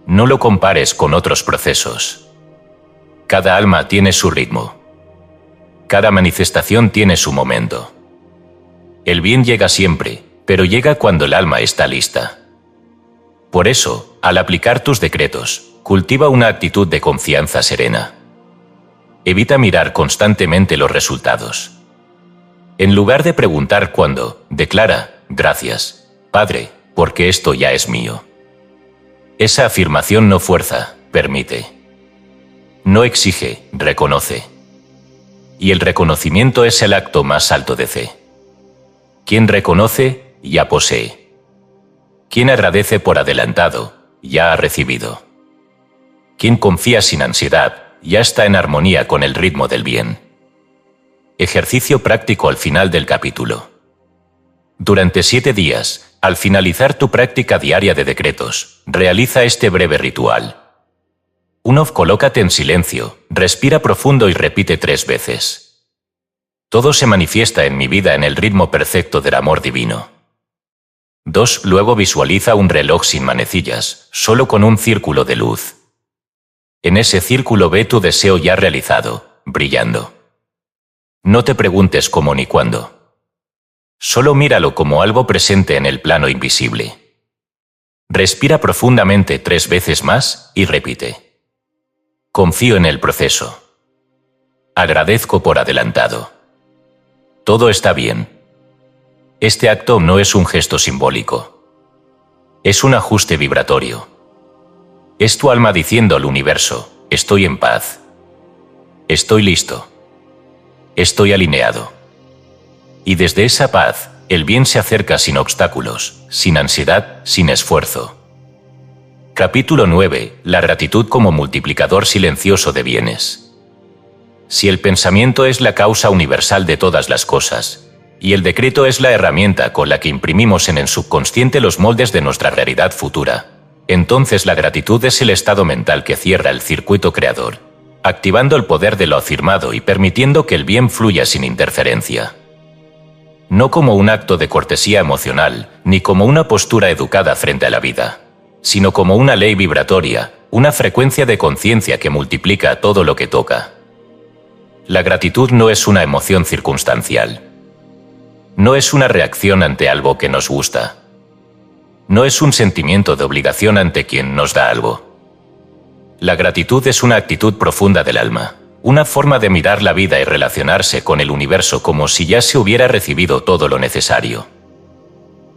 No lo compares con otros procesos. Cada alma tiene su ritmo. Cada manifestación tiene su momento. El bien llega siempre, pero llega cuando el alma está lista. Por eso, al aplicar tus decretos, cultiva una actitud de confianza serena. Evita mirar constantemente los resultados. En lugar de preguntar cuándo, declara, gracias, Padre, porque esto ya es mío. Esa afirmación no fuerza, permite. No exige, reconoce. Y el reconocimiento es el acto más alto de fe. Quien reconoce, ya posee. Quien agradece por adelantado, ya ha recibido. Quien confía sin ansiedad, ya está en armonía con el ritmo del bien. Ejercicio práctico al final del capítulo. Durante 7 días, al finalizar tu práctica diaria de decretos, realiza este breve ritual. 1. Colócate en silencio, respira profundo y repite 3 veces. Todo se manifiesta en mi vida en el ritmo perfecto del amor divino. 2. Luego visualiza un reloj sin manecillas, solo con un círculo de luz. En ese círculo ve tu deseo ya realizado, brillando. No te preguntes cómo ni cuándo. Solo míralo como algo presente en el plano invisible. Respira profundamente 3 veces más y repite. Confío en el proceso. Agradezco por adelantado. Todo está bien. Este acto no es un gesto simbólico. Es un ajuste vibratorio. Es tu alma diciendo al universo, estoy en paz. Estoy listo. Estoy alineado. Y desde esa paz, el bien se acerca sin obstáculos, sin ansiedad, sin esfuerzo. Capítulo 9. La gratitud como multiplicador silencioso de bienes. Si el pensamiento es la causa universal de todas las cosas, y el decreto es la herramienta con la que imprimimos en el subconsciente los moldes de nuestra realidad futura, entonces la gratitud es el estado mental que cierra el circuito creador, activando el poder de lo afirmado y permitiendo que el bien fluya sin interferencia. No como un acto de cortesía emocional, ni como una postura educada frente a la vida, sino como una ley vibratoria, una frecuencia de conciencia que multiplica todo lo que toca. La gratitud no es una emoción circunstancial. No es una reacción ante algo que nos gusta. No es un sentimiento de obligación ante quien nos da algo. La gratitud es una actitud profunda del alma, una forma de mirar la vida y relacionarse con el universo como si ya se hubiera recibido todo lo necesario.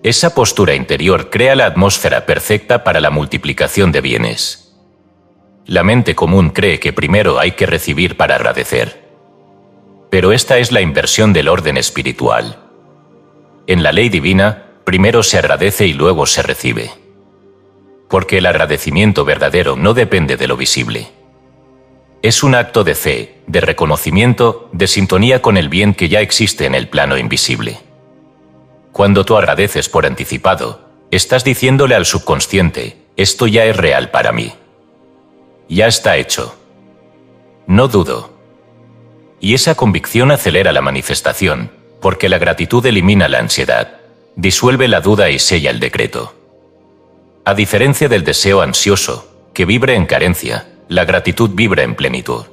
Esa postura interior crea la atmósfera perfecta para la multiplicación de bienes. La mente común cree que primero hay que recibir para agradecer. Pero esta es la inversión del orden espiritual. En la ley divina, primero se agradece y luego se recibe. Porque el agradecimiento verdadero no depende de lo visible. Es un acto de fe, de reconocimiento, de sintonía con el bien que ya existe en el plano invisible. Cuando tú agradeces por anticipado, estás diciéndole al subconsciente, esto ya es real para mí. Ya está hecho. No dudo. Y esa convicción acelera la manifestación, porque la gratitud elimina la ansiedad, disuelve la duda y sella el decreto. A diferencia del deseo ansioso, que vibra en carencia, la gratitud vibra en plenitud.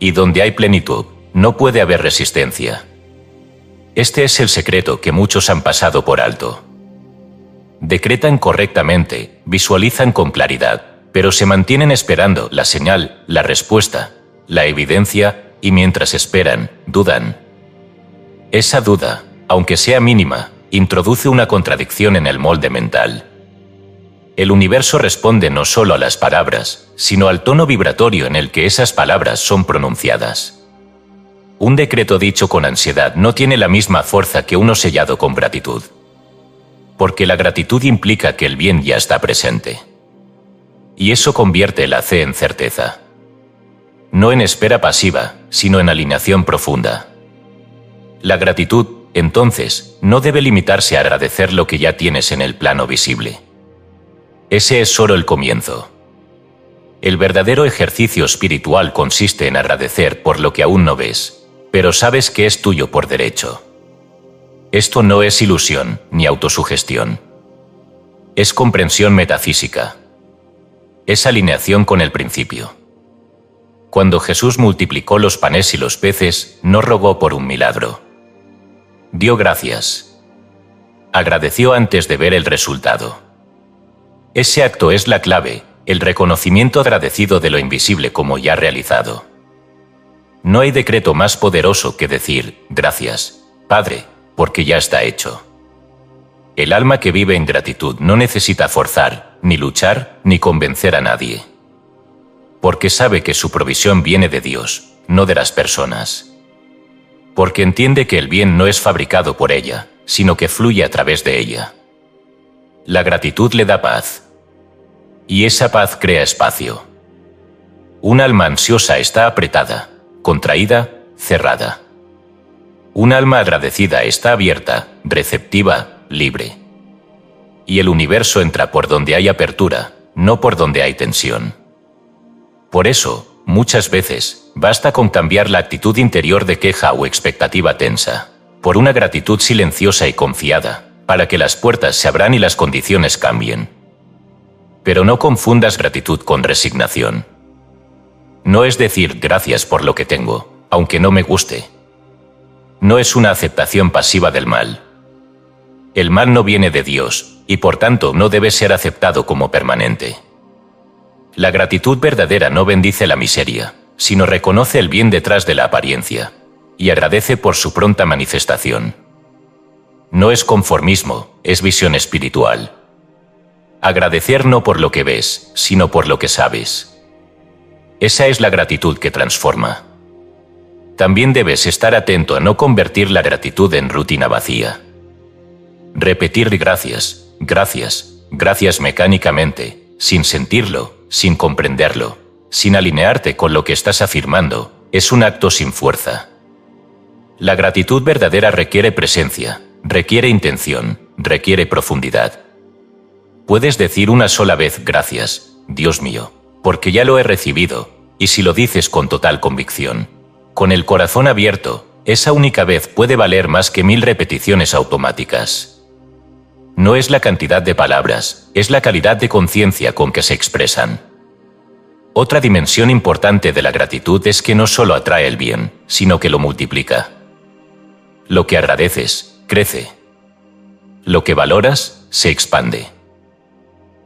Y donde hay plenitud, no puede haber resistencia. Este es el secreto que muchos han pasado por alto. Decretan correctamente, visualizan con claridad, pero se mantienen esperando la señal, la respuesta, la evidencia, y mientras esperan, dudan. Esa duda, aunque sea mínima, introduce una contradicción en el molde mental. El universo responde no solo a las palabras, sino al tono vibratorio en el que esas palabras son pronunciadas. Un decreto dicho con ansiedad no tiene la misma fuerza que uno sellado con gratitud. Porque la gratitud implica que el bien ya está presente. Y eso convierte la fe en certeza. No en espera pasiva, sino en alineación profunda. La gratitud, entonces, no debe limitarse a agradecer lo que ya tienes en el plano visible. Ese es solo el comienzo. El verdadero ejercicio espiritual consiste en agradecer por lo que aún no ves, pero sabes que es tuyo por derecho. Esto no es ilusión ni autosugestión. Es comprensión metafísica. Es alineación con el principio. Cuando Jesús multiplicó los panes y los peces, no rogó por un milagro. Dio gracias. Agradeció antes de ver el resultado. Ese acto es la clave, el reconocimiento agradecido de lo invisible como ya realizado. No hay decreto más poderoso que decir, gracias, Padre, porque ya está hecho. El alma que vive en gratitud no necesita forzar, ni luchar, ni convencer a nadie. Porque sabe que su provisión viene de Dios, no de las personas. Porque entiende que el bien no es fabricado por ella, sino que fluye a través de ella. La gratitud le da paz. Y esa paz crea espacio. Un alma ansiosa está apretada, contraída, cerrada. Un alma agradecida está abierta, receptiva, libre. Y el universo entra por donde hay apertura, no por donde hay tensión. Por eso, muchas veces, basta con cambiar la actitud interior de queja o expectativa tensa, por una gratitud silenciosa y confiada, para que las puertas se abran y las condiciones cambien. Pero no confundas gratitud con resignación. No es decir gracias por lo que tengo, aunque no me guste. No es una aceptación pasiva del mal. El mal no viene de Dios, y por tanto no debe ser aceptado como permanente. La gratitud verdadera no bendice la miseria, sino reconoce el bien detrás de la apariencia, y agradece por su pronta manifestación. No es conformismo, es visión espiritual. Agradecer no por lo que ves, sino por lo que sabes. Esa es la gratitud que transforma. También debes estar atento a no convertir la gratitud en rutina vacía. Repetir gracias, gracias, gracias mecánicamente, sin sentirlo, sin comprenderlo, sin alinearte con lo que estás afirmando, es un acto sin fuerza. La gratitud verdadera requiere presencia, requiere intención, requiere profundidad. Puedes decir una sola vez gracias, Dios mío, porque ya lo he recibido, y si lo dices con total convicción, con el corazón abierto, esa única vez puede valer más que 1000 repeticiones automáticas. No es la cantidad de palabras, es la calidad de conciencia con que se expresan. Otra dimensión importante de la gratitud es que no solo atrae el bien, sino que lo multiplica. Lo que agradeces, crece. Lo que valoras, se expande.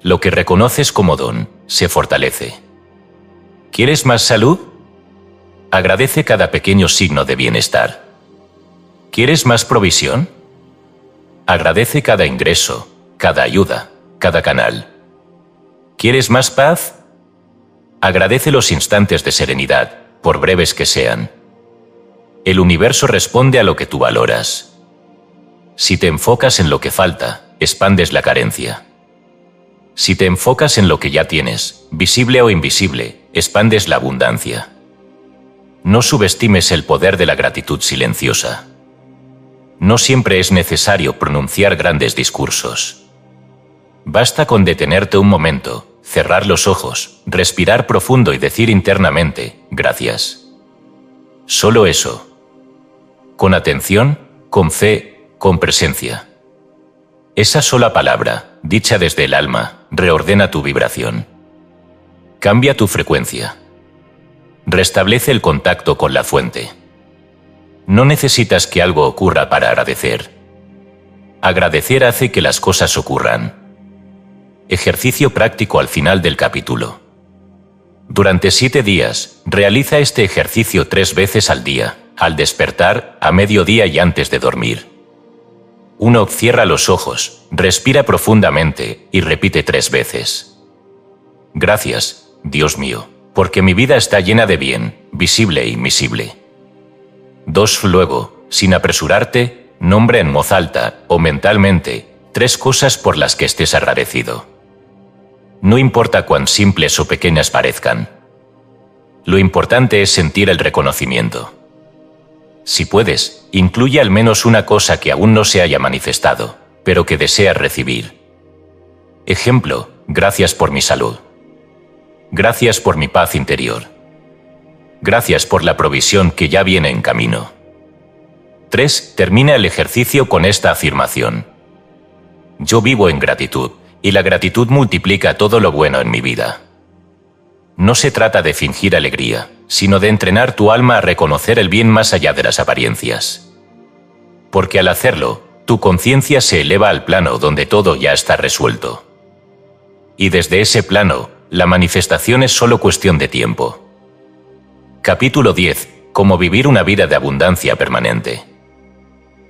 Lo que reconoces como don, se fortalece. ¿Quieres más salud? Agradece cada pequeño signo de bienestar. ¿Quieres más provisión? Agradece cada ingreso, cada ayuda, cada canal. ¿Quieres más paz? Agradece los instantes de serenidad, por breves que sean. El universo responde a lo que tú valoras. Si te enfocas en lo que falta, expandes la carencia. Si te enfocas en lo que ya tienes, visible o invisible, expandes la abundancia. No subestimes el poder de la gratitud silenciosa. No siempre es necesario pronunciar grandes discursos. Basta con detenerte un momento, cerrar los ojos, respirar profundo y decir internamente, gracias. Solo eso. Con atención, con fe, con presencia. Esa sola palabra, dicha desde el alma, reordena tu vibración. Cambia tu frecuencia. Restablece el contacto con la fuente. No necesitas que algo ocurra para agradecer. Agradecer hace que las cosas ocurran. Ejercicio práctico al final del capítulo. Durante 7 días, realiza este ejercicio 3 veces al día, al despertar, a mediodía y antes de dormir. 1. Cierra los ojos, respira profundamente y repite 3 veces. Gracias, Dios mío, porque mi vida está llena de bien, visible e invisible. 2. Luego, sin apresurarte, nombra en voz alta o mentalmente 3 cosas por las que estés agradecido. No importa cuán simples o pequeñas parezcan. Lo importante es sentir el reconocimiento. Si puedes, incluye al menos una cosa que aún no se haya manifestado, pero que deseas recibir. Ejemplo, gracias por mi salud. Gracias por mi paz interior. Gracias por la provisión que ya viene en camino. 3. Termina el ejercicio con esta afirmación. Yo vivo en gratitud, y la gratitud multiplica todo lo bueno en mi vida. No se trata de fingir alegría, sino de entrenar tu alma a reconocer el bien más allá de las apariencias. Porque al hacerlo, tu conciencia se eleva al plano donde todo ya está resuelto. Y desde ese plano, la manifestación es solo cuestión de tiempo. Capítulo 10. Cómo vivir una vida de abundancia permanente.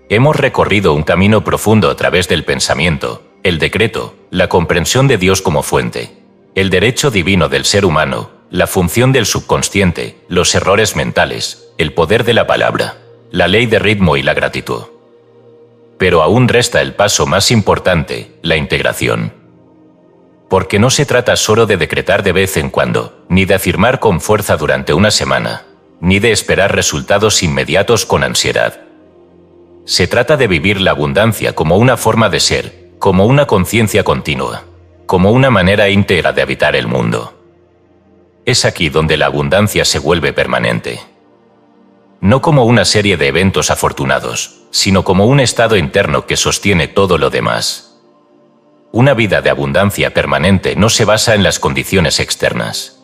Hemos recorrido un camino profundo a través del pensamiento, el decreto, la comprensión de Dios como fuente, el derecho divino del ser humano, la función del subconsciente, los errores mentales, el poder de la palabra, la ley de ritmo y la gratitud. Pero aún resta el paso más importante, la integración. Porque no se trata solo de decretar de vez en cuando, ni de afirmar con fuerza durante una semana, ni de esperar resultados inmediatos con ansiedad. Se trata de vivir la abundancia como una forma de ser, como una conciencia continua, como una manera íntegra de habitar el mundo. Es aquí donde la abundancia se vuelve permanente. No como una serie de eventos afortunados, sino como un estado interno que sostiene todo lo demás. Una vida de abundancia permanente no se basa en las condiciones externas.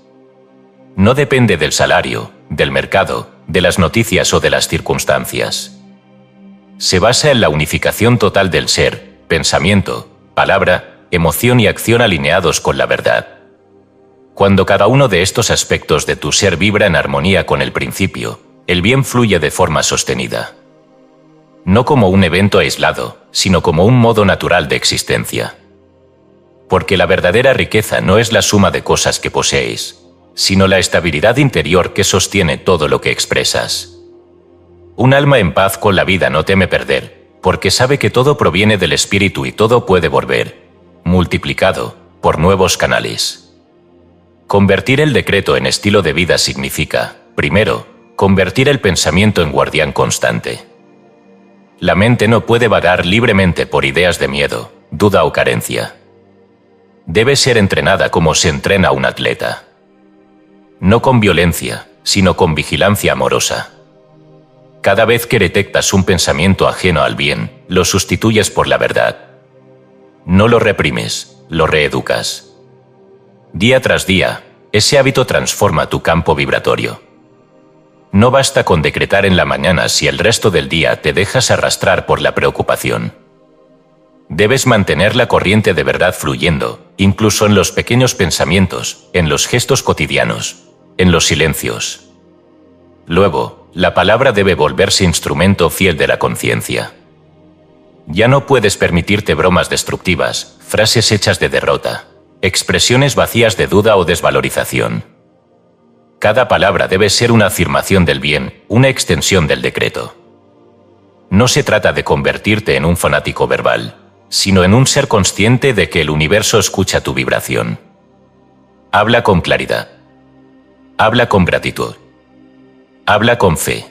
No depende del salario, del mercado, de las noticias o de las circunstancias. Se basa en la unificación total del ser, pensamiento, palabra, emoción y acción alineados con la verdad. Cuando cada uno de estos aspectos de tu ser vibra en armonía con el principio, el bien fluye de forma sostenida. No como un evento aislado, sino como un modo natural de existencia. Porque la verdadera riqueza no es la suma de cosas que poseéis, sino la estabilidad interior que sostiene todo lo que expresas. Un alma en paz con la vida no teme perder, porque sabe que todo proviene del espíritu y todo puede volver, multiplicado, por nuevos canales. Convertir el decreto en estilo de vida significa, primero, Convertir el pensamiento en guardián constante. La mente no puede vagar libremente por ideas de miedo, duda o carencia. Debe ser entrenada como se entrena a un atleta. No con violencia, sino con vigilancia amorosa. Cada vez que detectas un pensamiento ajeno al bien, lo sustituyes por la verdad. No lo reprimes, lo reeducas. Día tras día, ese hábito transforma tu campo vibratorio. No basta con decretar en la mañana si el resto del día te dejas arrastrar por la preocupación. Debes mantener la corriente de verdad fluyendo, incluso en los pequeños pensamientos, en los gestos cotidianos, en los silencios. Luego, la palabra debe volverse instrumento fiel de la conciencia. Ya no puedes permitirte bromas destructivas, frases hechas de derrota, expresiones vacías de duda o desvalorización. Cada palabra debe ser una afirmación del bien, una extensión del decreto. No se trata de convertirte en un fanático verbal, sino en un ser consciente de que el universo escucha tu vibración. Habla con claridad. Habla con gratitud. Habla con fe.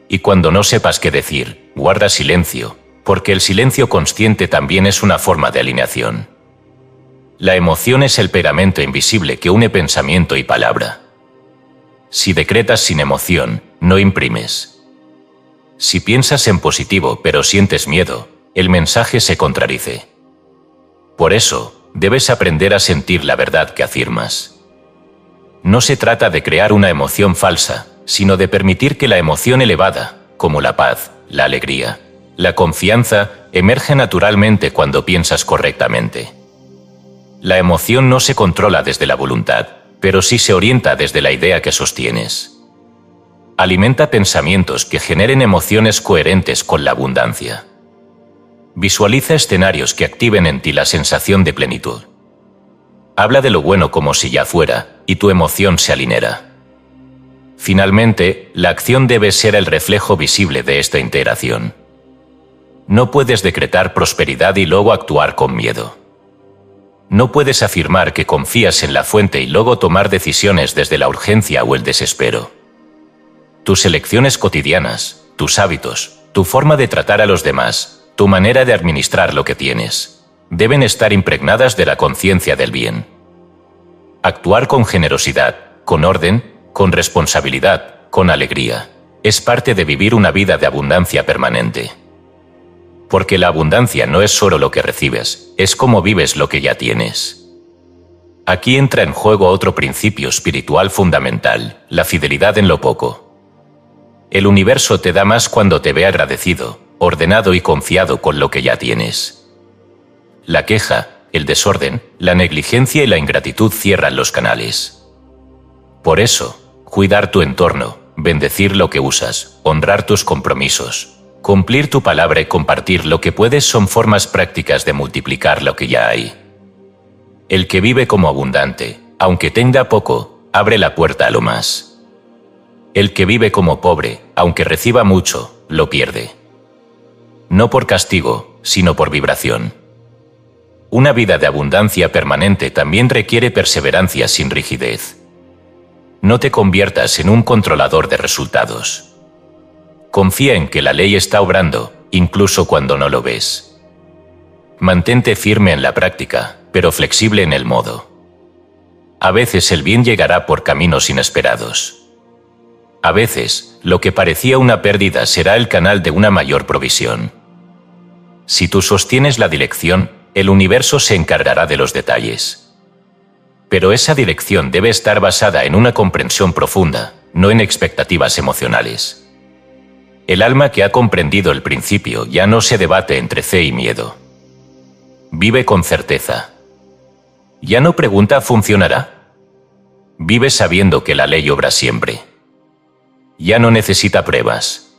Y cuando no sepas qué decir, guarda silencio, porque el silencio consciente también es una forma de alineación. La emoción es el pegamento invisible que une pensamiento y palabra. Si decretas sin emoción, no imprimes. Si piensas en positivo pero sientes miedo, el mensaje se contradice. Por eso, debes aprender a sentir la verdad que afirmas. No se trata de crear una emoción falsa, sino de permitir que la emoción elevada, como la paz, la alegría, la confianza, emerge naturalmente cuando piensas correctamente. La emoción no se controla desde la voluntad, pero sí se orienta desde la idea que sostienes. Alimenta pensamientos que generen emociones coherentes con la abundancia. Visualiza escenarios que activen en ti la sensación de plenitud. Habla de lo bueno como si ya fuera, y tu emoción se alineará. Finalmente, la acción debe ser el reflejo visible de esta integración. No puedes decretar prosperidad y luego actuar con miedo. No puedes afirmar que confías en la fuente y luego tomar decisiones desde la urgencia o el desespero. Tus elecciones cotidianas, tus hábitos, tu forma de tratar a los demás, tu manera de administrar lo que tienes, deben estar impregnadas de la conciencia del bien. Actuar con generosidad, con orden, con responsabilidad, con alegría, es parte de vivir una vida de abundancia permanente. Porque la abundancia no es solo lo que recibes, es cómo vives lo que ya tienes. Aquí entra en juego otro principio espiritual fundamental, la fidelidad en lo poco. El universo te da más cuando te ve agradecido, ordenado y confiado con lo que ya tienes. La queja, el desorden, la negligencia y la ingratitud cierran los canales. Por eso, cuidar tu entorno, bendecir lo que usas, honrar tus compromisos, cumplir tu palabra y compartir lo que puedes son formas prácticas de multiplicar lo que ya hay. El que vive como abundante, aunque tenga poco, abre la puerta a lo más. El que vive como pobre, aunque reciba mucho, lo pierde. No por castigo, sino por vibración. Una vida de abundancia permanente también requiere perseverancia sin rigidez. No te conviertas en un controlador de resultados. Confía en que la ley está obrando, incluso cuando no lo ves. Mantente firme en la práctica, pero flexible en el modo. A veces el bien llegará por caminos inesperados. A veces, lo que parecía una pérdida será el canal de una mayor provisión. Si tú sostienes la dirección, el universo se encargará de los detalles. Pero esa dirección debe estar basada en una comprensión profunda, no en expectativas emocionales. El alma que ha comprendido el principio ya no se debate entre fe y miedo. Vive con certeza. Ya no pregunta ¿funcionará? Vive sabiendo que la ley obra siempre. Ya no necesita pruebas.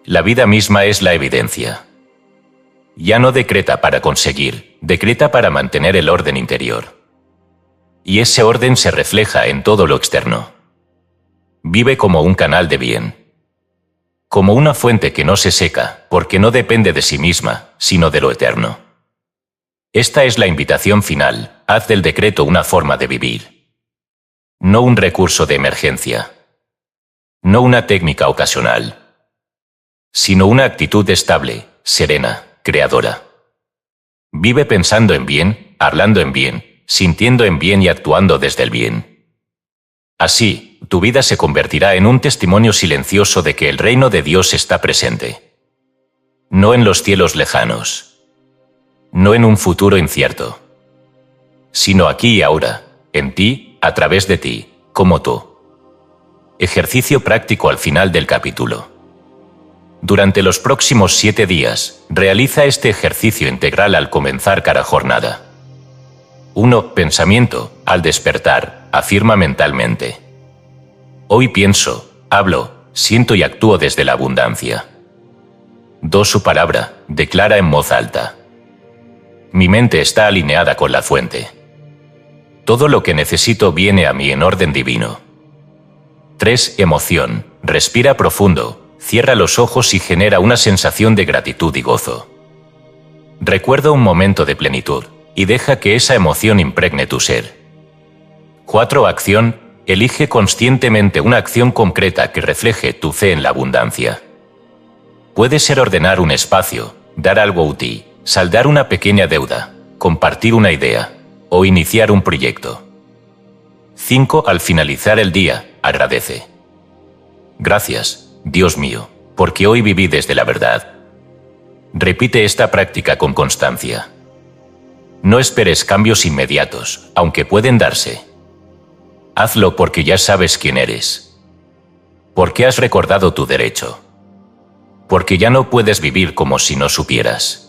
La vida misma es la evidencia. Ya no decreta para conseguir, decreta para mantener el orden interior. Y ese orden se refleja en todo lo externo. Vive como un canal de bien. Como una fuente que no se seca, porque no depende de sí misma, sino de lo eterno. Esta es la invitación final, haz del decreto una forma de vivir. No un recurso de emergencia. No una técnica ocasional, sino una actitud estable, serena, creadora. Vive pensando en bien, hablando en bien, sintiendo en bien y actuando desde el bien. Así, tu vida se convertirá en un testimonio silencioso de que el reino de Dios está presente. No en los cielos lejanos. No en un futuro incierto. Sino aquí y ahora, en ti, a través de ti, como tú. Ejercicio práctico al final del capítulo. Durante los próximos 7 días, realiza este ejercicio integral al comenzar cada jornada. 1. Pensamiento. Al despertar, afirma mentalmente: hoy pienso, hablo, siento y actúo desde la abundancia. 2. Su palabra. Declara en voz alta: mi mente está alineada con la fuente. Todo lo que necesito viene a mí en orden divino. 3. Emoción. Respira profundo, cierra los ojos y genera una sensación de gratitud y gozo. Recuerda un momento de plenitud y deja que esa emoción impregne tu ser. 4. Acción. Elige conscientemente una acción concreta que refleje tu fe en la abundancia. Puede ser ordenar un espacio, dar algo útil, saldar una pequeña deuda, compartir una idea o iniciar un proyecto. 5. Al finalizar el día, agradece. Gracias, Dios mío, porque hoy viví desde la verdad. Repite esta práctica con constancia. No esperes cambios inmediatos, aunque pueden darse. Hazlo porque ya sabes quién eres. Porque has recordado tu derecho. Porque ya no puedes vivir como si no supieras.